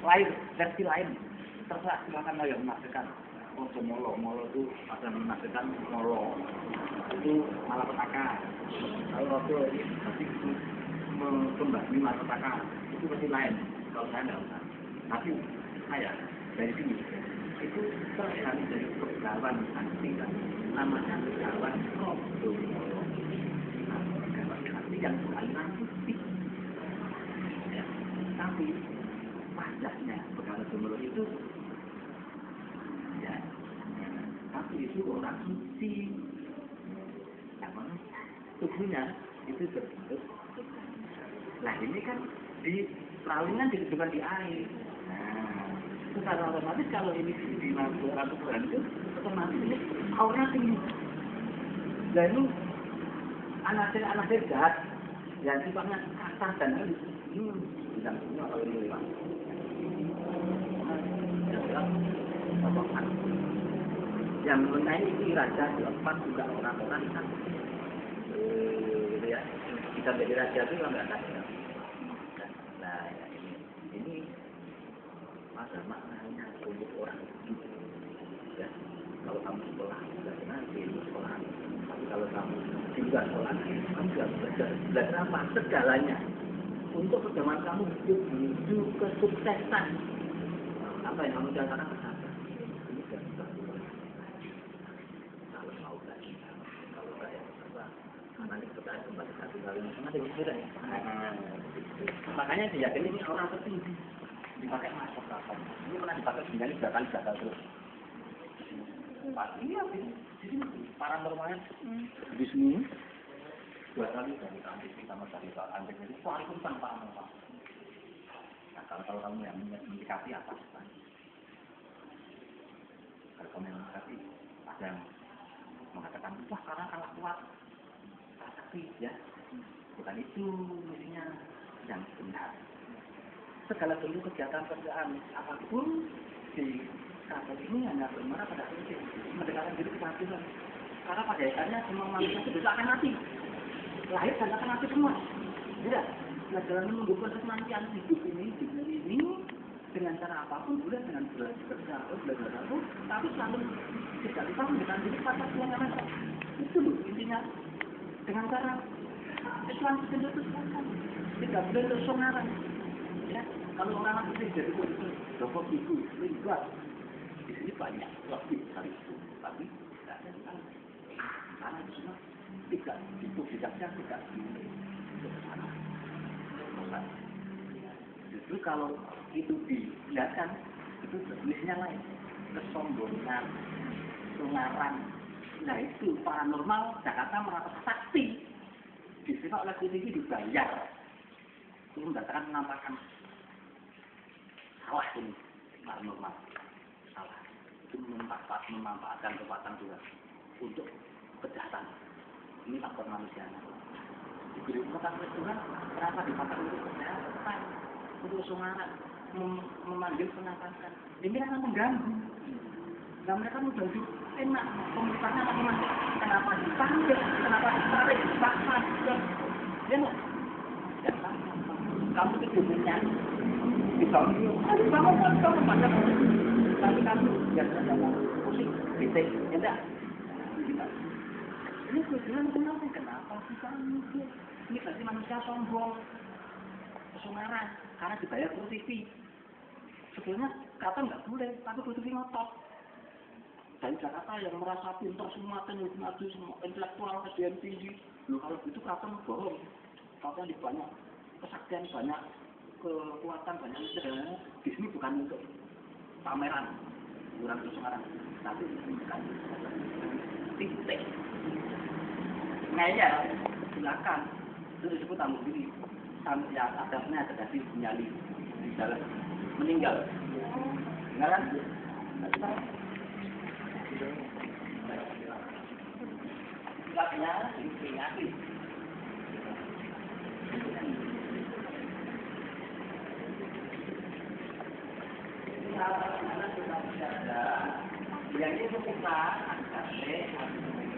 lain. Terserah silakan mau yang menafsirkan. Rojo Molo itu ada menafsirkan Molo itu malapetaka. Kalau Rojo berarti itu kembali malapetaka itu versi lain. Kalau saya tidak usah. Tapi saya dari sini itu terlihat dari Begawan Sakti kan. Namanya Begawan Rojo Molo. Begawan Sakti yang aliran putih. Tapi wajahnya Begawan Rojo itu ya, tapi itu orang suci. Namun tubuhnya itu berbentuk. Nah ini kan di peralihan dikedukan di air. Nah, secara otomatis kalau ini di Al Quran itu otomatis ini auranya tinggi. Dan itu anak jahat yang sifatnya kasar dan halus. Bidang semua kalau ini lewat. Yang menaiki raja keempat juga orang-orang kan, gitu ya. Kita jadi raja itu kan nggak ada. Nah, ya ini ada maknanya untuk orang hidup. Ya, kalau kamu sekolah belajar nanti sekolah. Tapi kalau kamu di luar sekolah, kamu juga belajar apa? Segalanya. Untuk perjalanan kamu hidup menuju kesuksesan. Apa yang kamu jalankan apa? Ini sudah kalau mau belajar, kalau saya apa? Nanti kita kembali satu kali nanti berbeda ya. Makanya diyakini ini orang tertinggi dipakai masker kapal. Ini pernah dipakai sendiri kali gagal terus. Iya, di sini para normalnya di sini 2 kali dari antik kita dari antik itu paling tanpa apa. Nah, kalau kamu yang mendekati apa? Kalau kamu yang mendekati ada yang mengatakan wah karena kalah kuat, tapi ya bukan itu mestinya yang benar. Segala bentuk kegiatan apapun di kapal ini hanya bermuara pada prinsip mendekatkan diri kepada Tuhan. Karena pada akhirnya semua manusia itu bisa akan mati. Lahir dan akan mati semua. Tidak. Pelajaran menumbuhkan kesenantian hidup ini dengan cara apapun, boleh dengan belajar apa, tapi selalu tidak lupa mendekatkan diri pada Tuhan yang Maha. Itu loh intinya. Dengan cara Islam itu tidak boleh tersongaran. Ya, kalau orang asli jadi itu dokter itu lingkup di sini banyak lebih dari itu, tapi tidak ada yang karena semua tidak itu bijaknya tidak justru kalau itu dilihatkan itu jenisnya lain, kesombongan, sungaran. Nah itu paranormal Jakarta merasa sakti. Disini oleh TV dibayar untuk mendatangkan penampakan. Salah ini paranormal, salah. Itu memanfaatkan kekuatan Tuhan untuk kejahatan. Ini faktor manusia. Diberi kekuatan Tuhan, kenapa dipakai untuk kejahatan, untuk sungaran, memanggil penampakan. Ini akan mengganggu. Nah mereka udah hidup enak, pemerintahnya masing-masing. Kenapa dipanggil, kenapa ditarik, dipaksa, ya nggak? Ya, kamu tidurnya dibangun, bangun pada tapi kamu biasanya mau pusing, bising, ya enggak? Ini tujuan kenapa sih kamu? Ini berarti manusia sombong, kesungaran, karena dibayar Pro TV. Sebetulnya kata nggak boleh, tapi Pro TV ngotot. Dari Jakarta yang merasa pintar semua, teknologi maju, semua intelektual, SDM tinggi. Loh kalau gitu keraton bohong. Keraton di banyak kesaktian, banyak kekuatan, banyak istirahat. Di sini bukan untuk pameran, kurang kesungaran, tapi bukan titik. Nah ya, silakan. Itu disebut tamu diri. Yang adabnya ada di nyali di dalam meninggal. Dengar kan? Sebabnya diperingati. Yang itu kita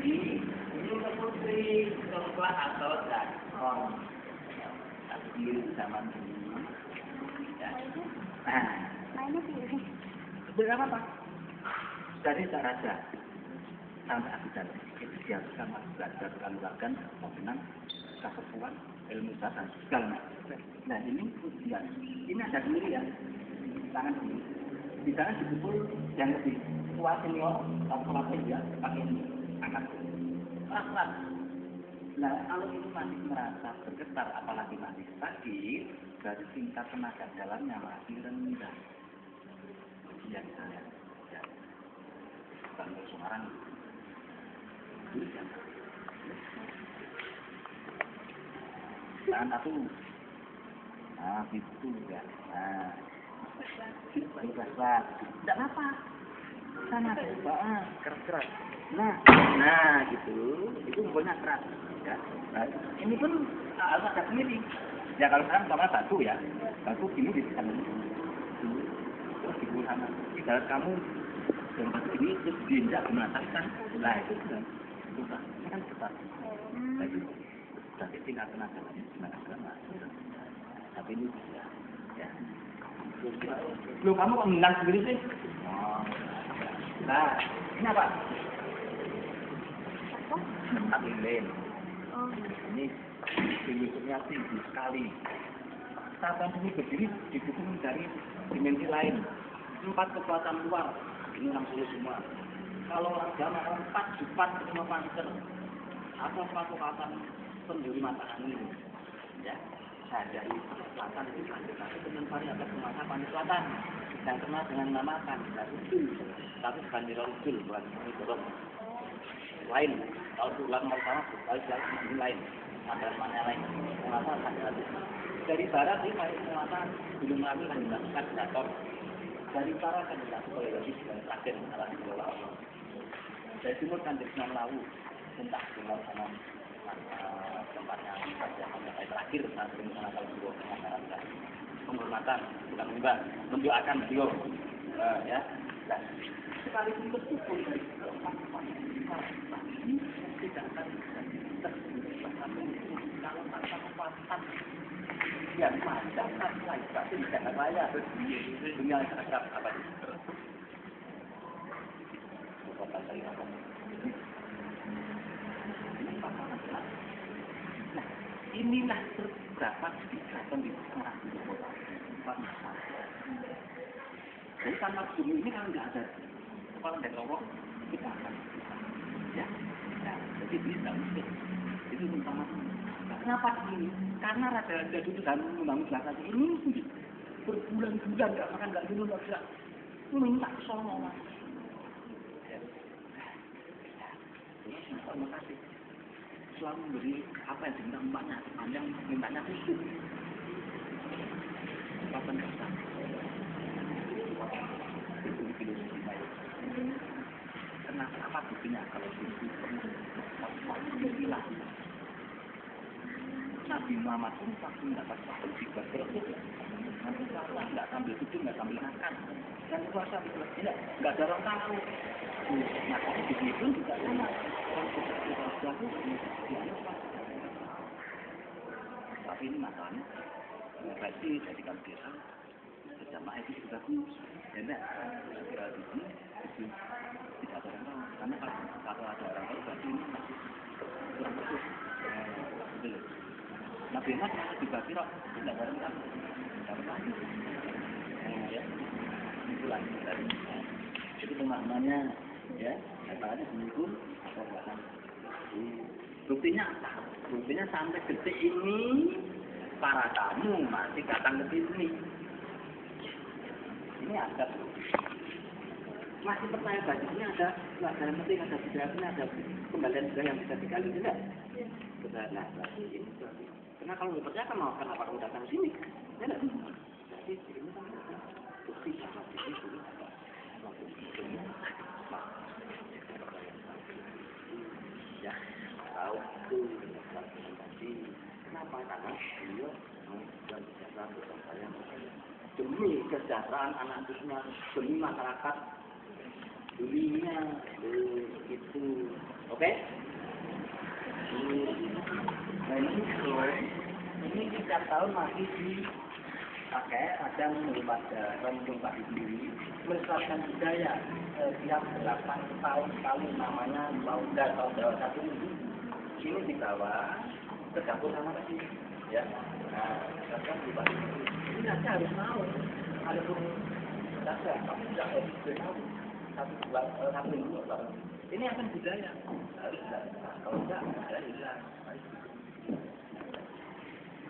ini untuk putri, perempuan atau zakon. Tapi itu zaman dulu. Mainnya pilih. Berapa Pak? Dari Raja sampai Abidan itu diharuskan belajar melakukan pembenahan kesepuan ilmu dasar segala macam. Nah ini ujian. Ini ada sendiri ya, tangan sendiri. Di sana dipukul yang lebih tua senior atau pelatih ya pakai ini angkat pelan. Nah kalau itu masih merasa bergetar apalagi masih sakit, berarti tingkat tenaga dalamnya masih rendah. Ya misalnya. Bangga Semarang tangan satu gitu ya keras tidak apa sana coba keras nah gitu itu pokoknya keras ya nah, ini pun harus ada sendiri ya kalau sekarang sama batu ya batu gini di sana terus di sana ibarat kamu yang pasti ini terus diinjak mengatakan lah itu kan susah ini kan susah itu tapi tinggal tenaga tapi ini bisa ya lu kamu kok ngilang sendiri sih nah ini apa tempat lilin ini bentuknya tinggi sekali saat ini berdiri didukung dari dimensi lain 4 kekuatan luar ini 60 semua. Kalau agama 4 semua pancer atau kekuatan pendiri mata angin, ya. Ada di selatan itu ada dengan variabel semasa panik selatan yang kenal dengan nama Kandida Udul, tapi Kandida Udul bukan Udul lain. Kalau ulang pertama bukan lain, ada mana lain. Mengapa Kandida Udul? Dari barat ini masih semasa belum lagi Kandida Kandidator. Dari utara kan dilakukan oleh Yogis dan terakhir mengalami bola. Dari timur kan dari Sunan Lawu, entah dengan sama tempatnya yang terakhir saat ini mengenal sebuah masyarakat penghormatan bukan membah mendoakan beliau ya. Nah, sekali itu betul dari tidak akan kalau tanpa kekuatan yang panjang lain tapi tidak raya dunia terhadap apa itu kekuatan dari apa nah inilah berapa tingkatan di tengah di kota jadi tanpa bumi ini kalau nggak ada kepala dari Allah kita akan ya jadi bisa mungkin itu utama. Kenapa ini? Karena raja-raja dulu dalam membangun Jakarta ini berbulan-bulan nggak makan nggak minum nggak bisa minta sono lah. Terima kasih. Selalu memberi apa yang diminta umpamanya, yang mintanya khusus. Kapan datang? Itu filosofi baik. Kenapa? Apa buktinya kalau itu hilang? Nabi Muhammad pun pasti mendapat waktu 3 berikut. Nanti puasa nggak sambil tidur, nggak sambil makan. Dan puasa tidak, nggak ada orang tahu. Nah, di sini pun juga sama. Tapi ini masalahnya, versi dari kalkulasi berjamaah itu sudah bagus. Jadi, kira di sini itu tidak ada orang tahu. Karena kalau ada orang tahu, berarti ini masih kurang bagus. Betul. Nabi Muhammad masih dibagi rok, tidak ada orang tahu. Ya, itulah dari. Itu pemahamannya, ya. Katanya seminggu atau bahkan. Buktinya apa? Buktinya sampai detik ini para tamu masih datang ke sini. Ini ada. Masih percaya basisnya ada pelajaran penting, ada budaya, ada kembalian budaya yang bisa digali tidak? Benar. Nah, berarti ini berarti. Karena kalau nggak percaya kan mau kenapa kamu datang ke sini? Ya tidak? Jadi ini kan bukti sama di sini. Ya, tahu itu tadi. Kenapa? Karena beliau dan kesejahteraan bersama saya demi kesejahteraan anak cucunya, demi masyarakat dunia itu, oke? Nah ini setiap tahun masih dipakai, ada menurut Pak sendiri melestarikan budaya setiap 8 tahun sekali namanya Pauda atau Jawa Satu ini dibawa ke dapur sama tadi, ya. Nah, sekarang di Pak ini nanti harus tahu, ada pun saja, kamu tidak harus tahu satu minggu ini akan budaya harus tidak, kalau tidak ada hilang.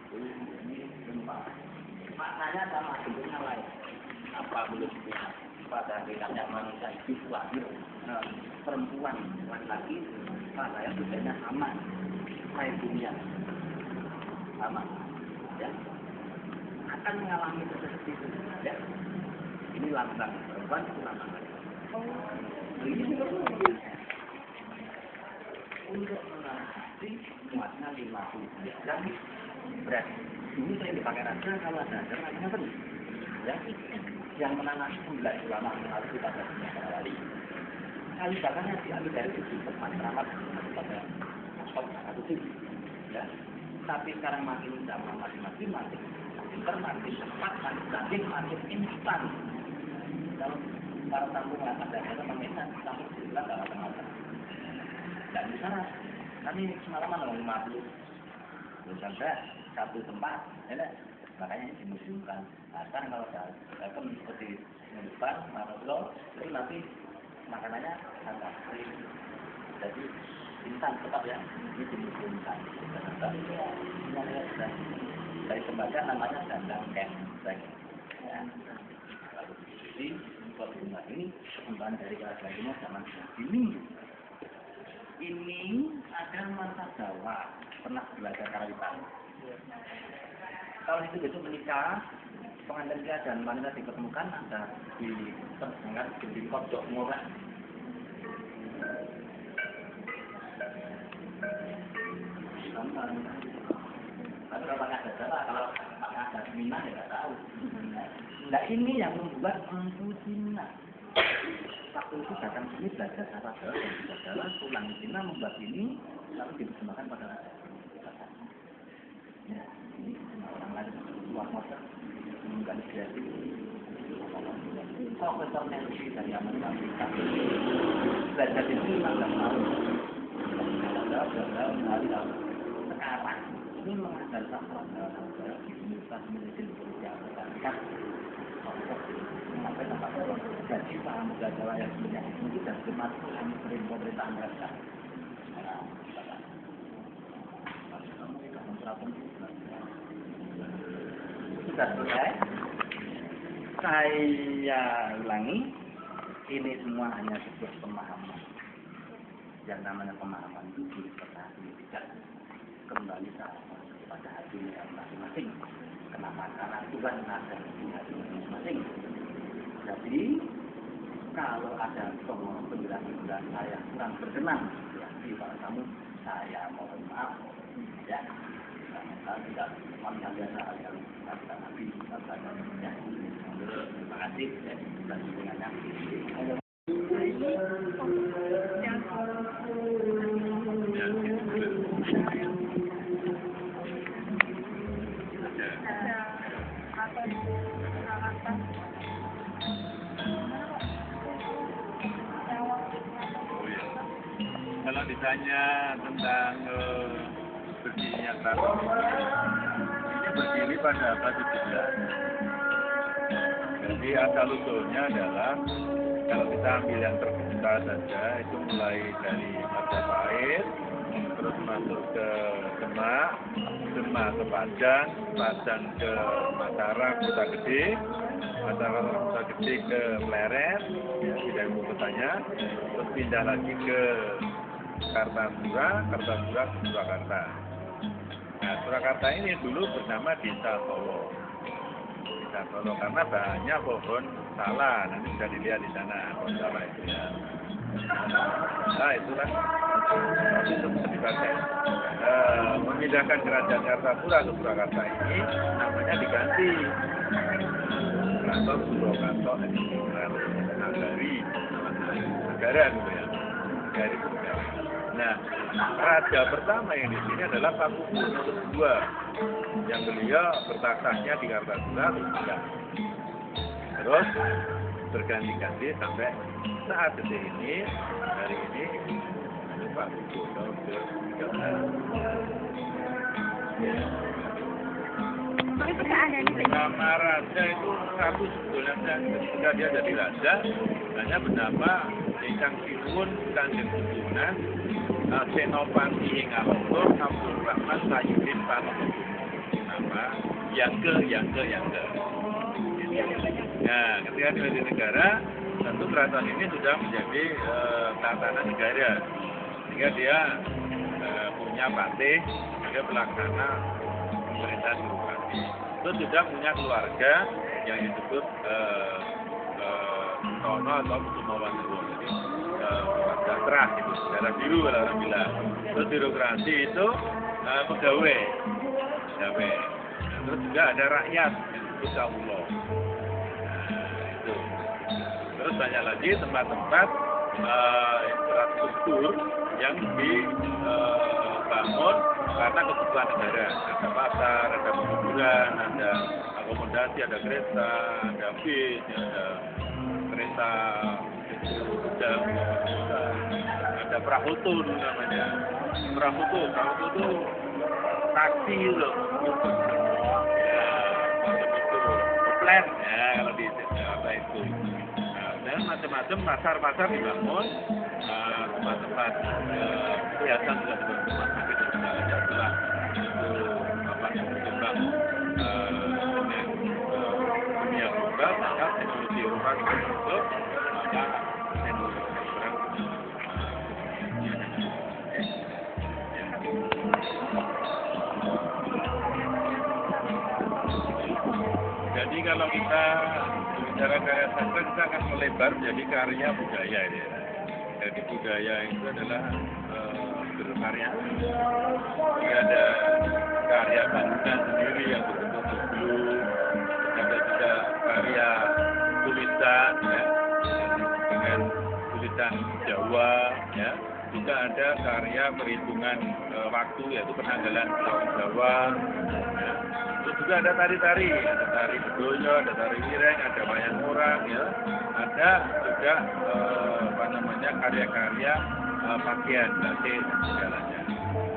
Ini gempa. Maknanya sama, bentuknya lain. Apa belum punya? Pada hakikatnya manusia itu lahir perempuan laki-laki, maknanya budayanya sama, lain dunia sama, ya. Akan mengalami seperti itu, ya. Ini lambang perempuan itu lambang. Ini untuk mengatasi muatnya 50 gram berat. Ini saya dipakai raja kalau ada namanya apa? Ya, yang menangani 9 ulama harus kita kali. Kali bakarnya diambil dari itu tempat keramat pada satu sisi. Ya, tapi sekarang makin zaman makin pintar, makin cepat, makin canggih, makin instan. Kalau para tamu yang ada meminta tamu bilang nggak apa-apa. Dan di sana kami semalaman 50 sampai satu tempat, ya, makanya dimusimkan. Nah, sekarang kalau datang seperti depan, Maroko, itu nanti makanannya agak kering. Jadi instan tetap ya, ini dimusimkan. Tapi ya, semuanya sudah dari tembaga namanya dandang kentreng. Ya, lalu jadi buat rumah ini perkembangan dari kerajaan Timur zaman ini ada masa Jawa pernah belajar karawitan. Kalau itu besok menikah, pengantin pria dan wanita dipertemukan ada di terdengar di pojok murah. Tapi kalau pakai ada Jawa, kalau pakai ada Minang ya nggak tahu. Nah ini yang membuat Empu Cina. Waktu itu datang sini belajar cara Jawa dan bisa jalan, pulang Cina membuat ini, lalu dipersembahkan pada raja. Ya, ini orang lain luar kota menggali kreatif. Profesor Nancy dari Amerika Serikat belajar di sini 15 tahun. Sekarang ini mengajar sastra Jawa di Universitas Indonesia Amerika Serikat. Sampai tempat jadi para muda Jawa yang punya itu dan termasuk yang sering pemerintahan mereka. Sudah selesai. Saya ulangi, ini semua hanya sebuah pemahaman. Yang namanya pemahaman itu tidak kembali kepada hati masing-masing. Kenapa? Karena Tuhan ada di hati masing-masing. Jadi kalau ada penjelasan saya kurang berkenan di hati para tamu, saya mohon maaf. Ya, saya tidak biasa yang kita nanti kita belajar. Ya, terima kasih ya, dan dukungannya. Kalau ditanya tentang berdirinya keraton ini berdiri pada abad 17. Jadi asal usulnya adalah kalau kita ambil yang terbuka saja itu mulai dari Majapahit, terus masuk ke Demak, Demak ke Padang, Padang ke Mataram Kota Gede, Mataram Kota Gede ke Pleret, ya, tidak ibu kotanya, terus pindah lagi ke Kartasura, Kartasura ke Surakarta. Nah, Surakarta ini dulu bernama Desa Solo. Desa Solo karena banyak pohon salah. Nanti bisa dilihat di sana pohon salah itu ya. Nah, itulah itu dipakai. Memindahkan kerajaan Kartasura ke Surakarta ini namanya diganti. Keraton Surakarta Nagari, negara gitu ya. Negara itu negara. Nah, raja pertama yang di sini adalah Pakubuwono II, yang beliau bertakhtaannya di Kartasura terus berganti-ganti sampai saat detik ini, hari ini itu Pakubuwono ke-13. Nama raja itu satu sebetulnya ketika dia jadi raja hanya bernama Ingkang Sinuwun Kanjeng Susunan Senopati ing Alonggo Abdul Rahman Sayyidin Panono. Nama Yangge. Nah, ketika menjadi negara, tentu keraton ini sudah menjadi tatanan negara, sehingga dia punya patih, dia pelaksana pemerintahan birokrasi. Itu sudah punya keluarga yang disebut Tono atau Kusumawandowo. Jadi keluarga terah itu, darah biru kalau orang bilang. Terus birokrasi itu pegawai. Terus juga ada rakyat yang disebut kawula. Itu. Terus banyak lagi tempat-tempat infrastruktur yang dibangun karena kebutuhan negara. Ada pasar, ada penguburan, ada akomodasi, ada kereta, ada bis, ada kereta, ada perahutu namanya. Perahutu itu taksi loh. Macam itu, plan ya kalau di apa itu. Dan macam-macam pasar-pasar dibangun, tempat-tempat hiasan juga dibangun, tapi juga ada pula itu apa yang berkembang dengan dunia global, maka teknologi Eropa itu maka teknologi sekarang jadi kalau kita bicara karya sastra kita akan melebar menjadi karya budaya ya. Jadi budaya itu adalah berkarya. Ada karya bangunan sendiri yang berbentuk tubuh, ada juga karya tulisan ya, dengan tulisan Jawa ya. Juga ada karya perhitungan waktu yaitu penanggalan Jawa. Ya. Terus juga ada tari-tari, ada tari bedoyo, ada tari wireng, ada wayang orang ya. Ada juga karya-karya pakaian, batik dan segalanya.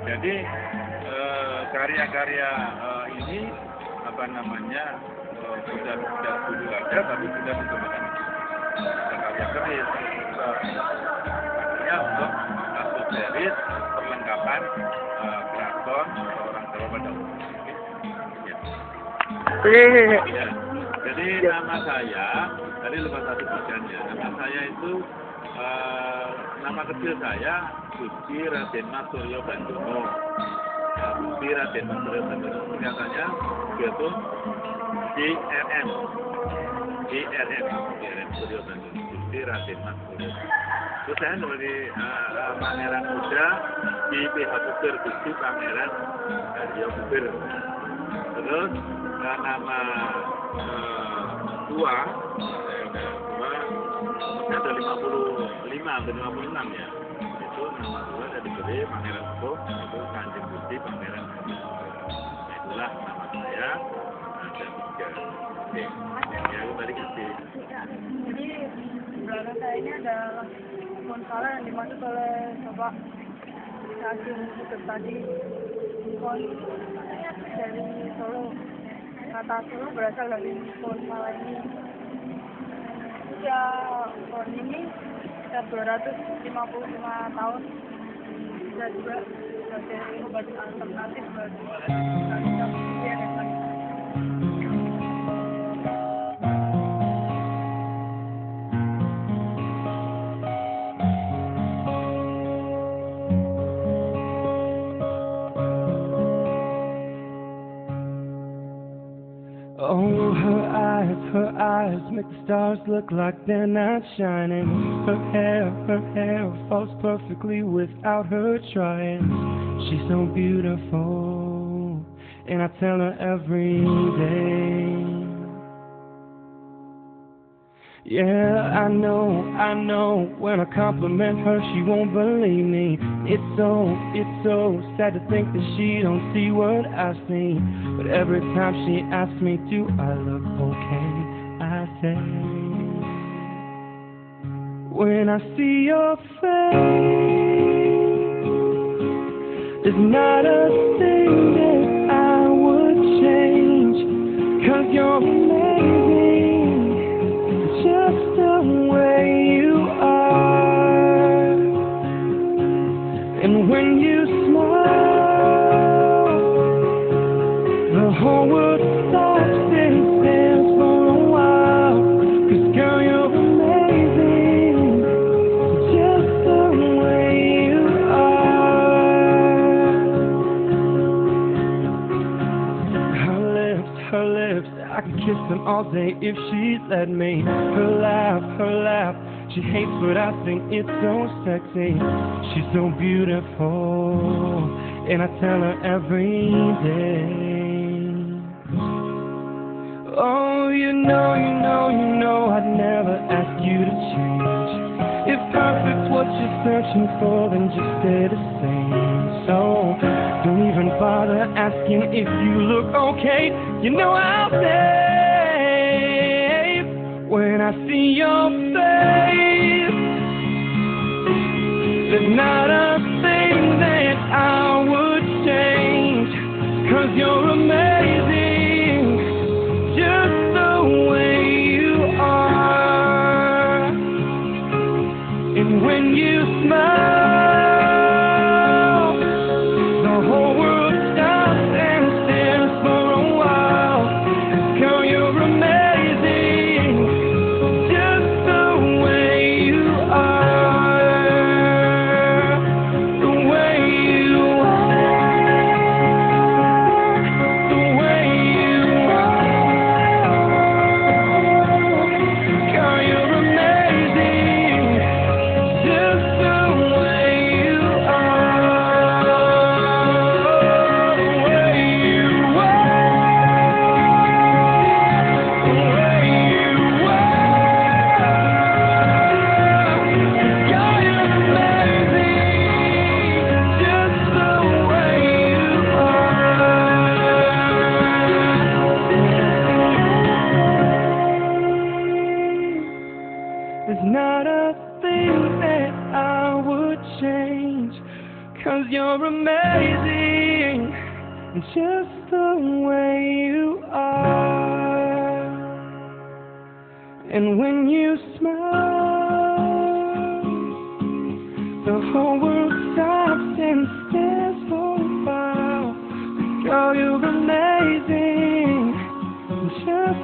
Jadi karya-karya ini sudah dulu ada tapi sudah dikembangkan. Ada karya keris, artinya untuk aksesoris perlengkapan keraton orang Jawa pada umumnya. Ya. Jadi nama saya, tadi lupa satu bagiannya. Nama saya itu, nama kecil saya Gusti Raden Mas Suryo Bandono. Gusti Raden Mas Suryo Bandono. Singkatannya yaitu GRM Suryo Bandono. Gusti Raden Mas Suryo. Terus saya dari Pangeran Muda di PH Puber, Gusti Pangeran Haryo Puber. Terus nama tua, saya ada 55 atau 56 ya. Itu nama tua saya diberi Pangeran Sepuh, itu Kanjeng Gusti Pangeran Haryo. Nah, itulah nama saya. Ada 3. Oke, ya kembali ke sini. Jadi belakang saya ini ada Monsala yang dimaksud oleh Bapak Hakim Puter tadi. Pohon dari Solo. Kata Solo berasal dari Monsala ini. Usia pohon ini sekitar 255 tahun. Bisa juga sebagai obat alternatif bagi manusia dan lain. Oh, her eyes make the stars look like they're not shining. Her hair falls perfectly without her trying. She's so beautiful, and I tell her every day. Yeah, I know, when I compliment her, she won't believe me. It's so sad to think that she don't see what I see. But every time she asks me, do I look okay, I say, when I see your face, there's not a thing that I would change, 'cause you're amazing. Just the way you are, and when you smile, the whole world stops and stands for a while. 'Cause girl, you're amazing, just the way you are. Her lips, I could kiss them all day if she'd let me. Her laugh, she hates but I think it's so sexy. She's so beautiful, and I tell her every day. Oh, you know, I'd never ask you to change. If perfect's what you're searching for, then just stay the same. So don't even bother asking if you look okay. You know I'll say, when I see your face, there's not a thing that I would change. 'Cause you're amazing, just the way you are. And when you smile, the whole world stops and stares for a while. 'Cause girl, you're amazing, just the way you are. The way you are. The way you are. Girl, you're amazing, just the way you are. The way you are. The way you are. Girl, you're amazing, just the way you are. There's not a thing that I would change. 'Cause you're amazing, just the way you are. And when you smile, the whole world stops and stares for a while. Girl, you're amazing, just